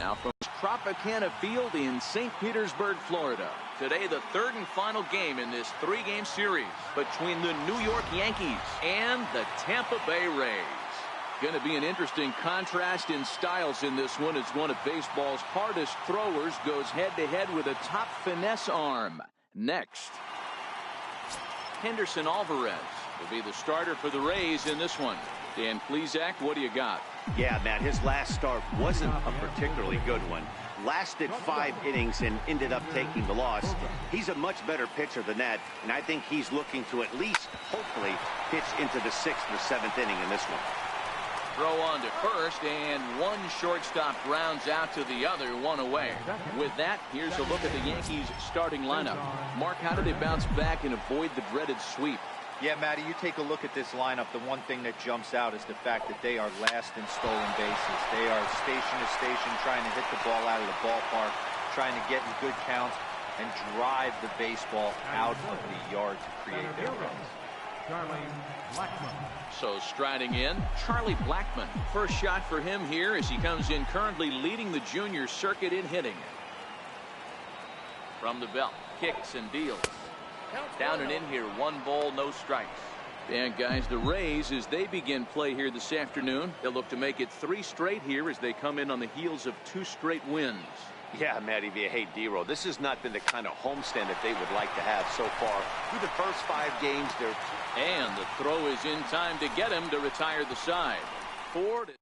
Now from Tropicana Field in St. Petersburg, Florida. Today, the third and final game in this three-game series between the New York Yankees and the Tampa Bay Rays. Going to be an interesting contrast in styles in this one, as one of baseball's hardest throwers goes head-to-head with a top finesse arm. Next, Henderson Alvarez will be the starter for the Rays in this one. Dan Plesac, what do you got? Yeah, Matt, his last start wasn't a particularly good one. Lasted 5 innings and ended up taking the loss. He's a much better pitcher than that, and I think he's looking to at least, hopefully, pitch into the 6th or 7th inning in this one. Throw on to first, and one shortstop grounds out to the other, one away. With that, here's a look at the Yankees' starting lineup. Mark, how do they bounce back and avoid the dreaded sweep? Yeah, Matty, you take a look at this lineup. The one thing that jumps out is the fact that they are last in stolen bases. They are station to station trying to hit the ball out of the ballpark, trying to get in good counts and drive the baseball out of the yard to create their runs. Charlie Blackmon. So striding in, Charlie Blackmon. First shot for him here as he comes in, currently leading the junior circuit in hitting. From the belt, kicks and deals. Down and in here, 1 ball, no strikes. And guys, the Rays, as they begin play here this afternoon, they'll look to make it 3 straight here as they come in on the heels of 2 straight wins. Yeah, Matty, hey, D-Row, this has not been the kind of homestand that they would like to have so far. Through the first 5 games, they're... And the throw is in time to get him to retire the side. 4 to...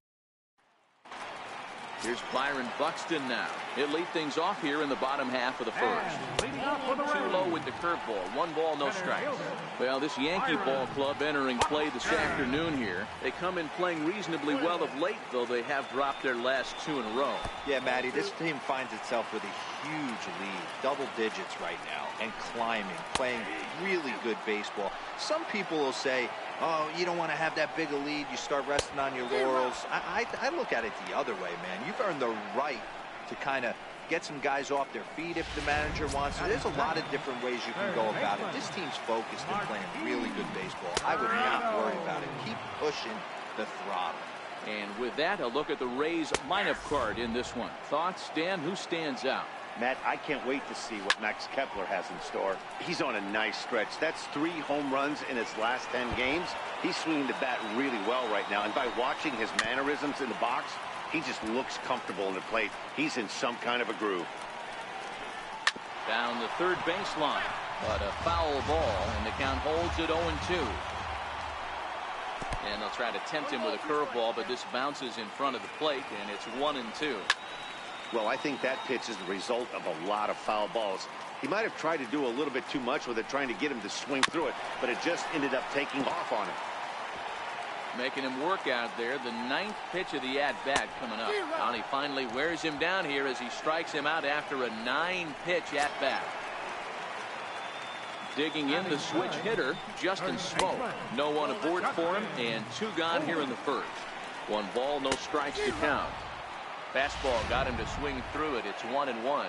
Here's Byron Buxton now. He'll lead things off here in the bottom half of the first. Too low with the curveball. 1 ball, no strikes. Well, this Yankee ball club entering play this afternoon here. They come in playing reasonably well of late, though they have dropped their last 2 in a row. Yeah, Matty, this team finds itself with a huge lead, double digits right now, and climbing, playing really good baseball. Some people will say, oh, you don't want to have that big a lead. You start resting on your laurels. I look at it the other way, man. You've earned the right to kind of get some guys off their feet if the manager wants to. There's a lot of different ways you can go about it. This team's focused and playing really good baseball. I would not worry about it. Keep pushing the throttle. And with that, a look at the Rays lineup card in this one. Thoughts, Dan? Who stands out? Matt, I can't wait to see what Max Kepler has in store. He's on a nice stretch. That's 3 home runs in his last 10 games. He's swinging the bat really well right now. And by watching his mannerisms in the box, he just looks comfortable in the plate. He's in some kind of a groove. Down the third baseline, but a foul ball, and the count holds at 0-2. And they'll try to tempt him with a curveball, but this bounces in front of the plate, and it's 1-2. Well, I think that pitch is the result of a lot of foul balls. He might have tried to do a little bit too much with it, trying to get him to swing through it, but it just ended up taking off on him. Making him work out there. The 9th pitch of the at-bat coming up. And he finally wears him down here as he strikes him out after a 9-pitch at-bat. Digging in the switch hitter, Justin Smoke. No one aboard for him, and 2 gone here in the first. 1 ball, no strikes to count. Fastball got him to swing through it. It's 1-1.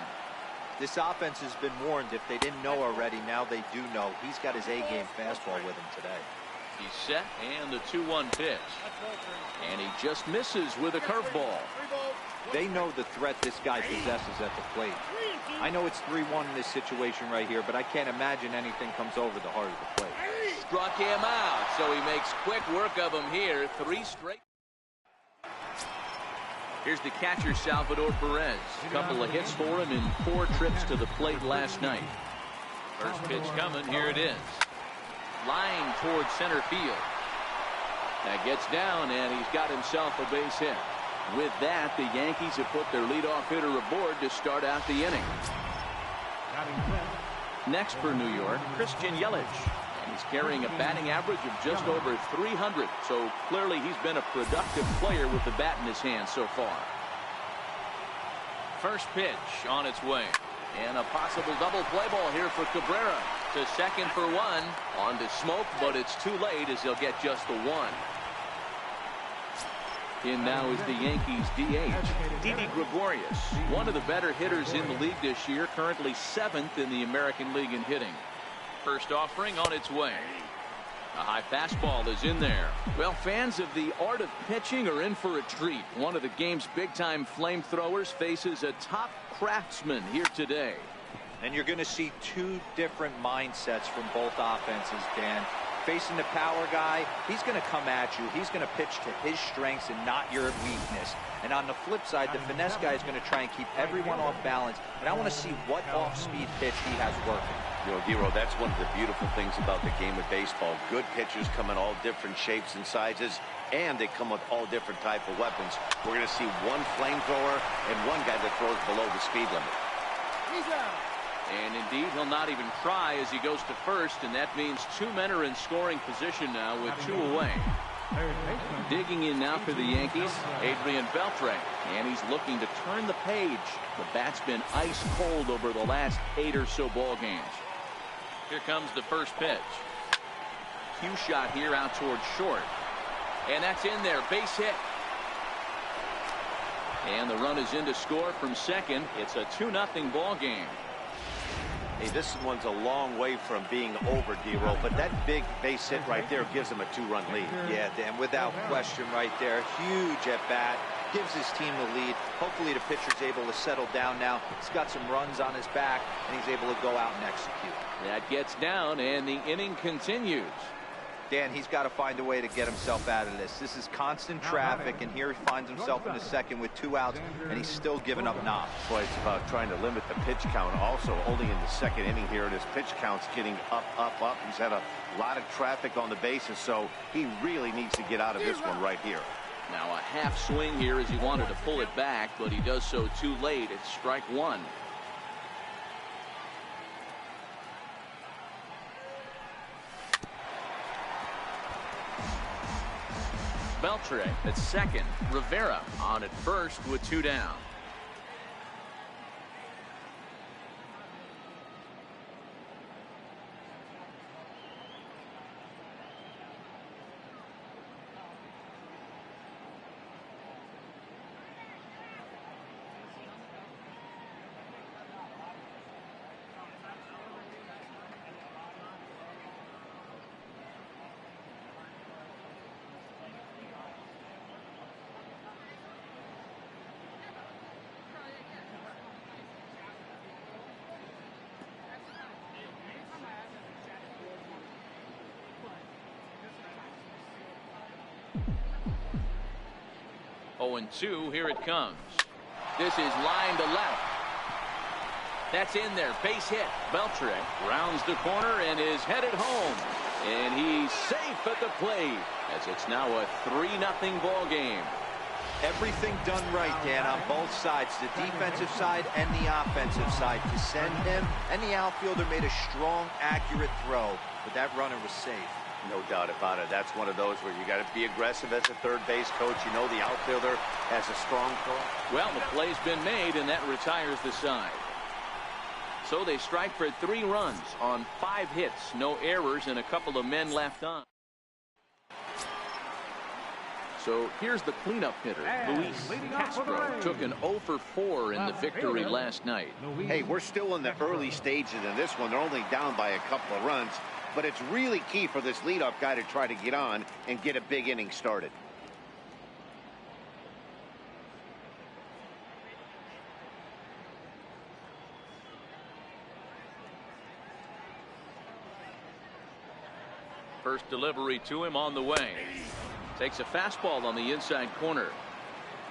This offense has been warned. If they didn't know already, now they do know. He's got his A-game fastball with him today. He's set, and the 2-1 pitch. And he just misses with a curveball. They know the threat this guy possesses at the plate. I know it's 3-1 in this situation right here, but I can't imagine anything comes over the heart of the plate. Struck him out, so he makes quick work of him here. 3 straight. Here's the catcher, Salvador Perez. A couple of hits for him in 4 trips to the plate last night. First pitch coming. Here it is. Line towards center field. That gets down, and he's got himself a base hit. With that, the Yankees have put their leadoff hitter aboard to start out the inning. Next for New York, Christian Yelich. He's carrying a batting average of just over 300, so clearly he's been a productive player with the bat in his hand so far. First pitch on its way, and a possible double play ball here for Cabrera. To second for 1, on to Smoke, but it's too late as he'll get just the 1. In now is the Yankees DH, Didi Gregorius, one of the better hitters in the league this year, currently 7th in the American League in hitting. First offering on its way. A high fastball is in there. Well, fans of the art of pitching are in for a treat. One of the game's big-time flamethrowers faces a top craftsman here today. And you're going to see two different mindsets from both offenses, Dan. Facing the power guy, he's going to come at you. He's going to pitch to his strengths and not your weakness. And on the flip side, the finesse guy is going to try and keep everyone off balance. And I want to see what off-speed pitch he has working. You know, Dero, that's one of the beautiful things about the game of baseball. Good pitchers come in all different shapes and sizes, and they come with all different type of weapons. We're going to see one flamethrower and one guy that throws below the speed limit. He's out. And indeed, he'll not even try as he goes to first, and that means two men are in scoring position now with two away. Digging in now for the Yankees, Adrian Beltre, and he's looking to turn the page. The bat's been ice cold over the last 8 or so ball games. Here comes the first pitch. Cue shot here out towards short, and that's in there, base hit. And the run is in to score from second. It's a 2-0 ball game. Hey, this one's a long way from being over, Dero, but that big base hit right there gives him a 2-run lead. Yeah, Dan, without question right there. Huge at bat. Gives his team the lead. Hopefully the pitcher's able to settle down now. He's got some runs on his back, and he's able to go out and execute. That gets down, and the inning continues. Dan, he's got to find a way to get himself out of this. This is constant traffic, and here he finds himself in the second with 2 outs, and he's still giving up knocks. Boy, it's about trying to limit the pitch count. Also, only in the second inning here, and his pitch count's getting up. He's had a lot of traffic on the bases, so he really needs to get out of this one right here. Now a half swing here as he wanted to pull it back, but he does so too late. It's strike one. Beltre at second. Rivera on at first with 2 down. And 2, here it comes. This is line to left. That's in there, base hit. Beltre rounds the corner and is headed home, and he's safe at the plate as it's now a 3-0 ball game. Everything done right, Dan, on both sides, the defensive side and the offensive side, to send him, and the outfielder made a strong, accurate throw, but that runner was safe. No doubt about it. That's one of those where you got to be aggressive as a third base coach. You know the outfielder has a strong throw. Well, the play's been made, and that retires the side. So they strike for 3 runs on 5 hits, no errors, and a couple of men left on. So here's the cleanup hitter. Luis Castro took an 0 for 4 in the victory last night. Hey, we're still in the early stages of this one. They're only down by a couple of runs. But it's really key for this leadoff guy to try to get on and get a big inning started. First delivery to him on the way. Takes a fastball on the inside corner.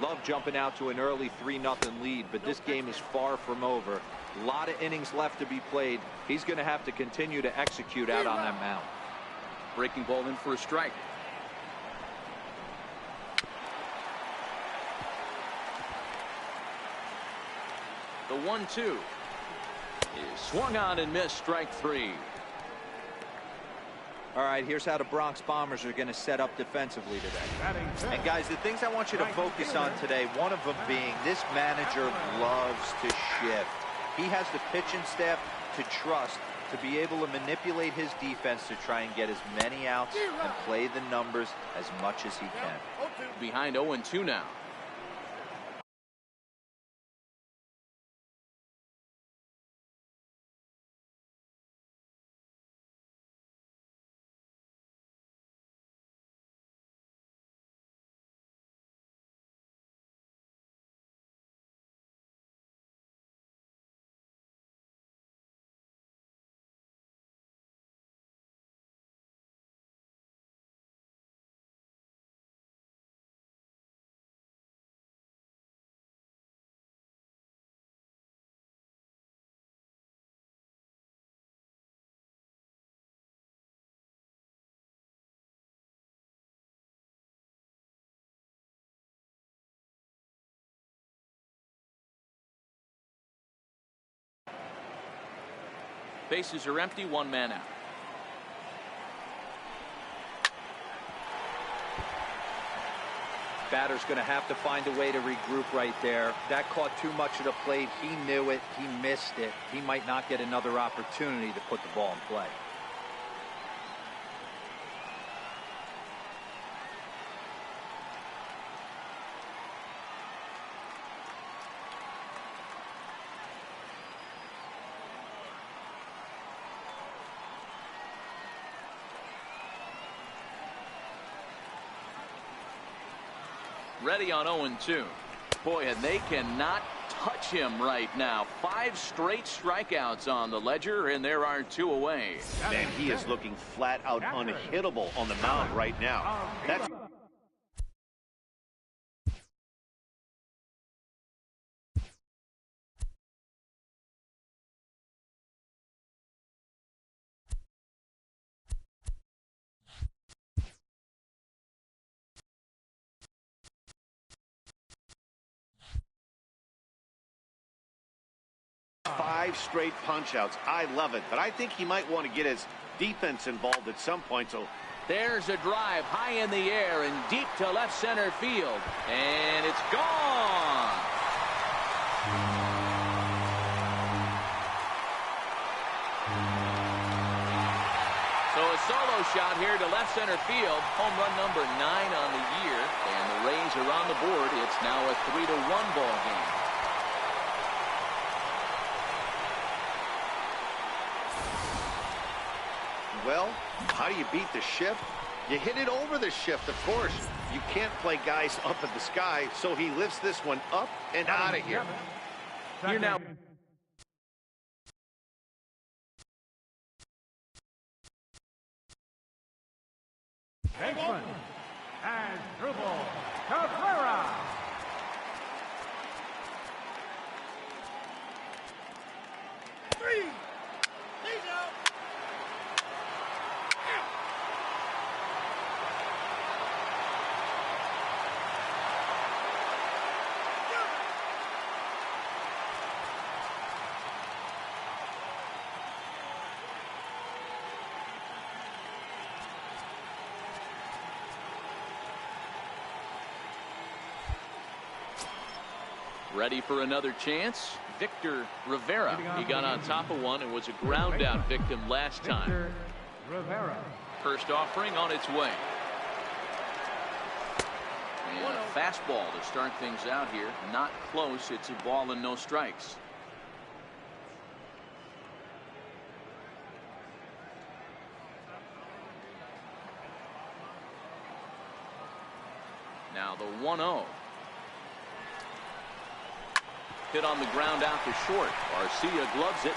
Love jumping out to an early 3-0 lead, but this game is far from over. A lot of innings left to be played. He's going to have to continue to execute out on that mound. Breaking ball in for a strike. The 1-2 is swung on and missed, strike 3. All right, here's how the Bronx Bombers are going to set up defensively today. And guys, the things I want you to focus on today, one of them being this manager loves to shift. He has the pitching staff to trust to be able to manipulate his defense to try and get as many outs and play the numbers as much as he can. Behind 0-2 now. Bases are empty, one man out. Batter's going to have to find a way to regroup right there. That caught too much of the plate. He knew it. He missed it. He might not get another opportunity to put the ball in play. Ready on 0-2. Boy, and they cannot touch him right now. 5 straight strikeouts on the ledger, and there are 2 away. Man, he is looking flat out unhittable on the mound right now. That's five straight punch-outs. I love it, but I think he might want to get his defense involved at some point. So there's a drive high in the air and deep to left center field, and it's gone. So a solo shot here to left center field. Home run number 9 on the year, and the Rays are on the board. It's now a 3-1 ball game. Well, how do you beat the shift? You hit it over the shift, of course. You can't play guys up in the sky, so he lifts this one up and out of here. You're now. Baseman, and Drupal Cabrera. Ready for another chance. Victor Rivera. He got on top of one and was a ground out victim last time. Victor Rivera. First offering on its way. And a fastball to start things out here. Not close. It's a ball and no strikes. Now the 1-0. Hit on the ground out to short. Garcia gloves it.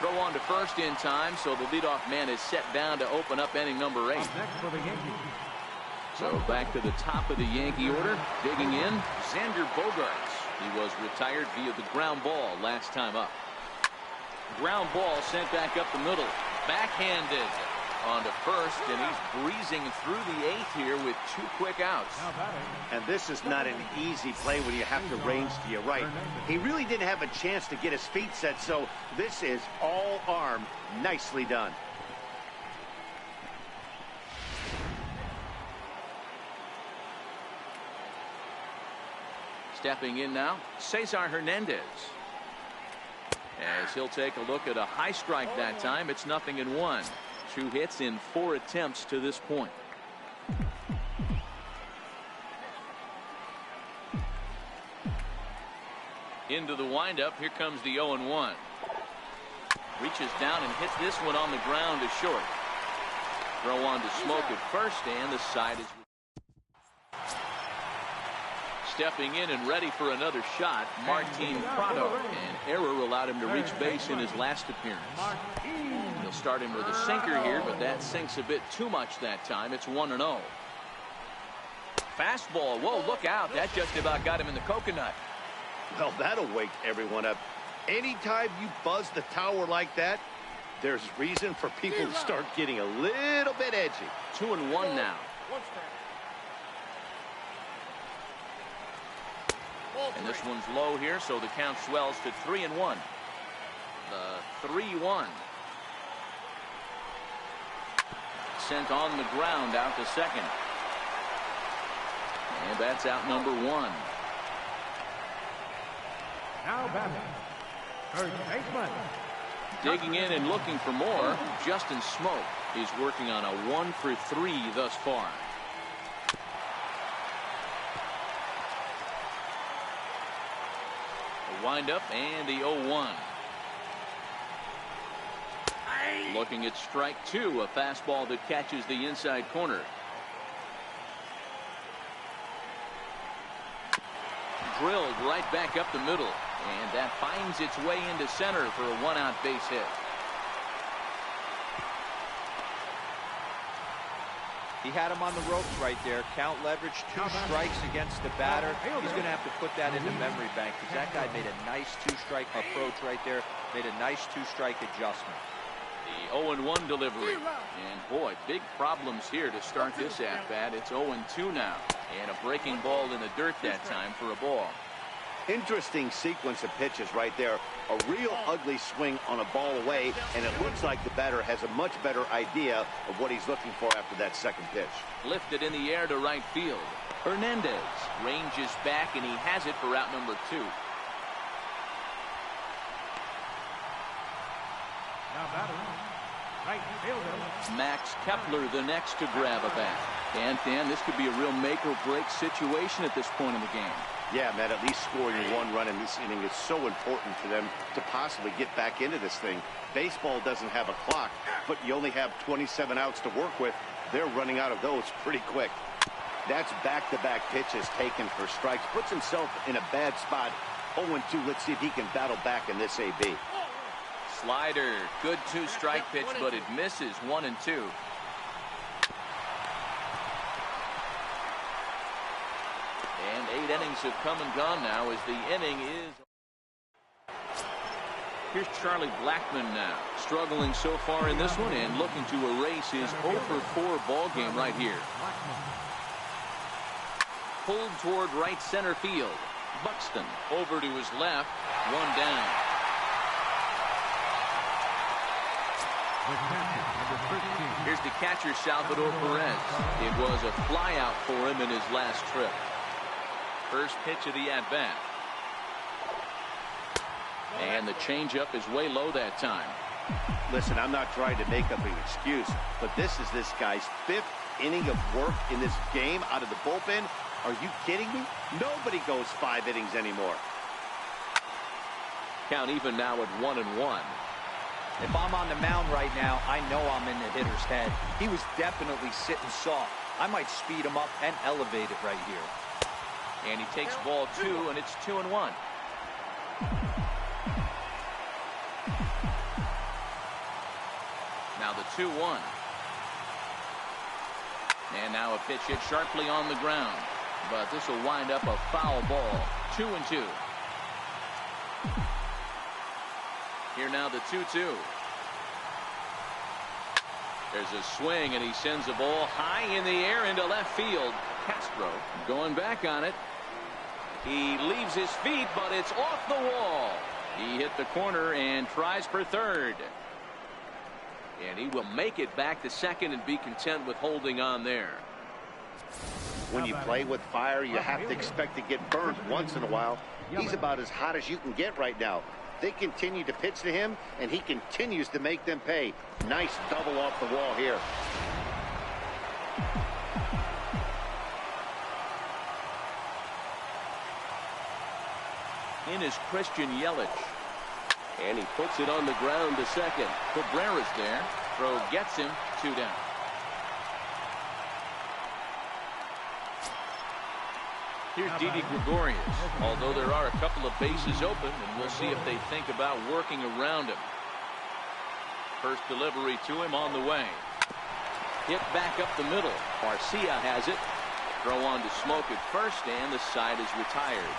Throw on to first in time, so the leadoff man is set down to open up inning number 8. Up next for the Yankees. So back to the top of the Yankee order. Digging in, Xander Bogaerts. He was retired via the ground ball last time up. Ground ball sent back up the middle. Backhanded on to first, and he's breezing through the 8th here with 2 quick outs. Now batting. And this is not an easy play when you have to range to your right. He really didn't have a chance to get his feet set, so this is all arm. Nicely done. Stepping in now, Cesar Hernandez. As he'll take a look at a high strike that time. It's 0-1. 2 hits in 4 attempts to this point. Into the windup. Here comes the 0-1. Reaches down and hits this one on the ground to short. Throw on to Smoke at first, and the side is stepping in and ready for another shot. Martin Prado. An error allowed him to reach base in his last appearance. He'll start him with a sinker here, but that sinks a bit too much that time. It's 1-0. Fastball. Whoa, look out. That just about got him in the coconut. Well, that'll wake everyone up. Anytime you buzz the tower like that, there's reason for people to start getting a little bit edgy. 2-1 now. And this one's low here, so the count swells to 3-1. The 3-1. Sent on the ground out to second. And that's out number 1. Now batting, third baseman. Digging in and looking for more. Justin Smoke is working on a 1 for 3 thus far. The windup and the 0-1. Looking at strike 2, a fastball that catches the inside corner. Drilled right back up the middle, and that finds its way into center for a 1-out base hit. He had him on the ropes right there. Count leverage, 2 strikes against the batter. He's going to have to put that in the memory bank because that guy made a nice 2-strike approach right there. Made a nice 2-strike adjustment. The 0-1 delivery. And boy, big problems here to start this at-bat. It's 0-2 now. And a breaking ball in the dirt that time for a ball. Interesting sequence of pitches right there. A real ugly swing on a ball away, and it looks like the batter has a much better idea of what he's looking for after that second pitch. Lifted in the air to right field. Hernandez ranges back, and he has it for out number 2. Now batting, right fielder. Max Kepler the next to grab a bat. And Dan, this could be a real make or break situation at this point in the game. Yeah, Matt, at least scoring 1 run in this inning is so important for them to possibly get back into this thing. Baseball doesn't have a clock, but you only have 27 outs to work with. They're running out of those pretty quick. That's back-to-back pitches taken for strikes. Puts himself in a bad spot. 0-2. Let's see if he can battle back in this AB. Slider, good 2-strike pitch, but it misses 1 and 2. And 8 innings have come and gone now as the inning is. Here's Charlie Blackmon now, struggling so far in this one and looking to erase his 0-for-4 ball game right here. Pulled toward right center field. Buxton over to his left, 1 down. Here's the catcher, Salvador Perez. It was a flyout for him in his last trip. First pitch of the at-bat. And the changeup is way low that time. Listen, I'm not trying to make up an excuse, but this is this guy's 5th inning of work in this game out of the bullpen. Are you kidding me? Nobody goes 5 innings anymore. Count even now at 1-1. If I'm on the mound right now, I know I'm in the hitter's head. He was definitely sitting soft. I might speed him up and elevate it right here. And he takes ball 2, and it's 2-1. Now the 2-1. And now a pitch hit sharply on the ground. But this will wind up a foul ball. 2-2. Here now the 2-2. There's a swing, and he sends a ball high in the air into left field. Castro going back on it. He leaves his feet, but it's off the wall. He hit the corner and tries for third. And he will make it back to second and be content with holding on there. When you play with fire, you have to expect to get burned once in a while. He's about as hot as you can get right now. They continue to pitch to him, and he continues to make them pay. Nice double off the wall here. In is Christian Yelich. And he puts it on the ground to second. Cabrera's there. Throw gets him. 2 down. Here's Didi Gregorius. Although there are a couple of bases open, and we'll see if they think about working around him. First delivery to him on the way. Hit back up the middle. Garcia has it. Throw on to Smoke at first, and the side is retired.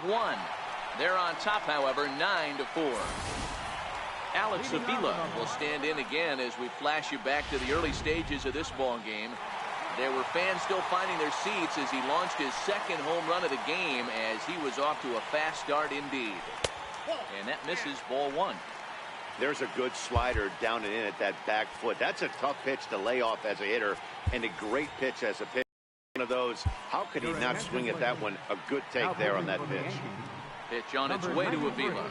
Lead 1. They're on top, however, 9-4. Alex Avila will stand in again as we flash you back to the early stages of this ball game. There were fans still finding their seats as he launched his second home run of the game as he was off to a fast start indeed. And that misses ball one. There's a good slider down and in at that back foot. That's a tough pitch to lay off as a hitter, and a great pitch as a pitcher. One of those, how could he not swing at that one? A good take there on that pitch. Pitch on its way to Avila.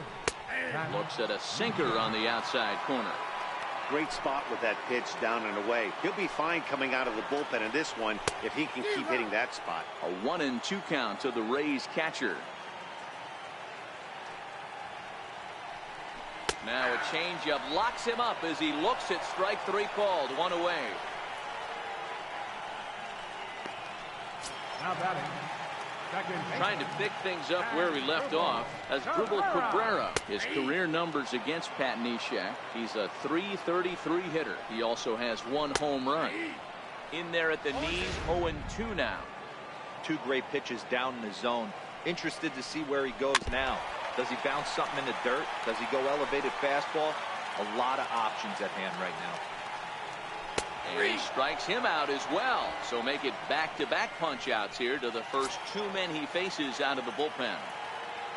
Looks at a sinker on the outside corner. Great spot with that pitch down and away. He'll be fine coming out of the bullpen in this one if he can keep hitting that spot. A 1-2 count to the Rays catcher. Now a changeup locks him up as he looks at strike three called. One away. Now batting. Trying to pick things up where he left off as Dribble Cabrera. His career numbers against Pat Neshek. He's a .333 hitter. He also has one home run. In there at the knees, 0-2 now. Two great pitches down in the zone. Interested to see where he goes now. Does he bounce something in the dirt? Does he go elevated fastball? A lot of options at hand right now. And he strikes him out as well. So make it back-to-back punch-outs here to the first two men he faces out of the bullpen.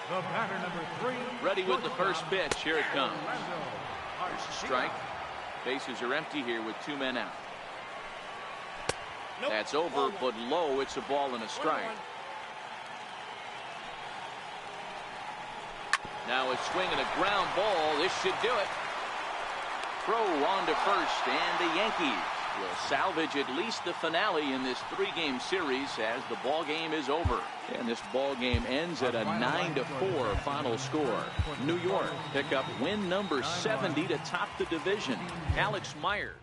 The batter number 3. Ready with the first pitch. Here it comes. There's a strike. Bases are empty here with two men out. That's over, but low. It's a ball and a strike. Now a swing and a ground ball. This should do it. Throw on to first, and the Yankees will salvage at least the finale in this three-game series as the ball game is over. And this ball game ends at a 9-4 final score. New York pick up win number 70 to top the division. Alex Myers.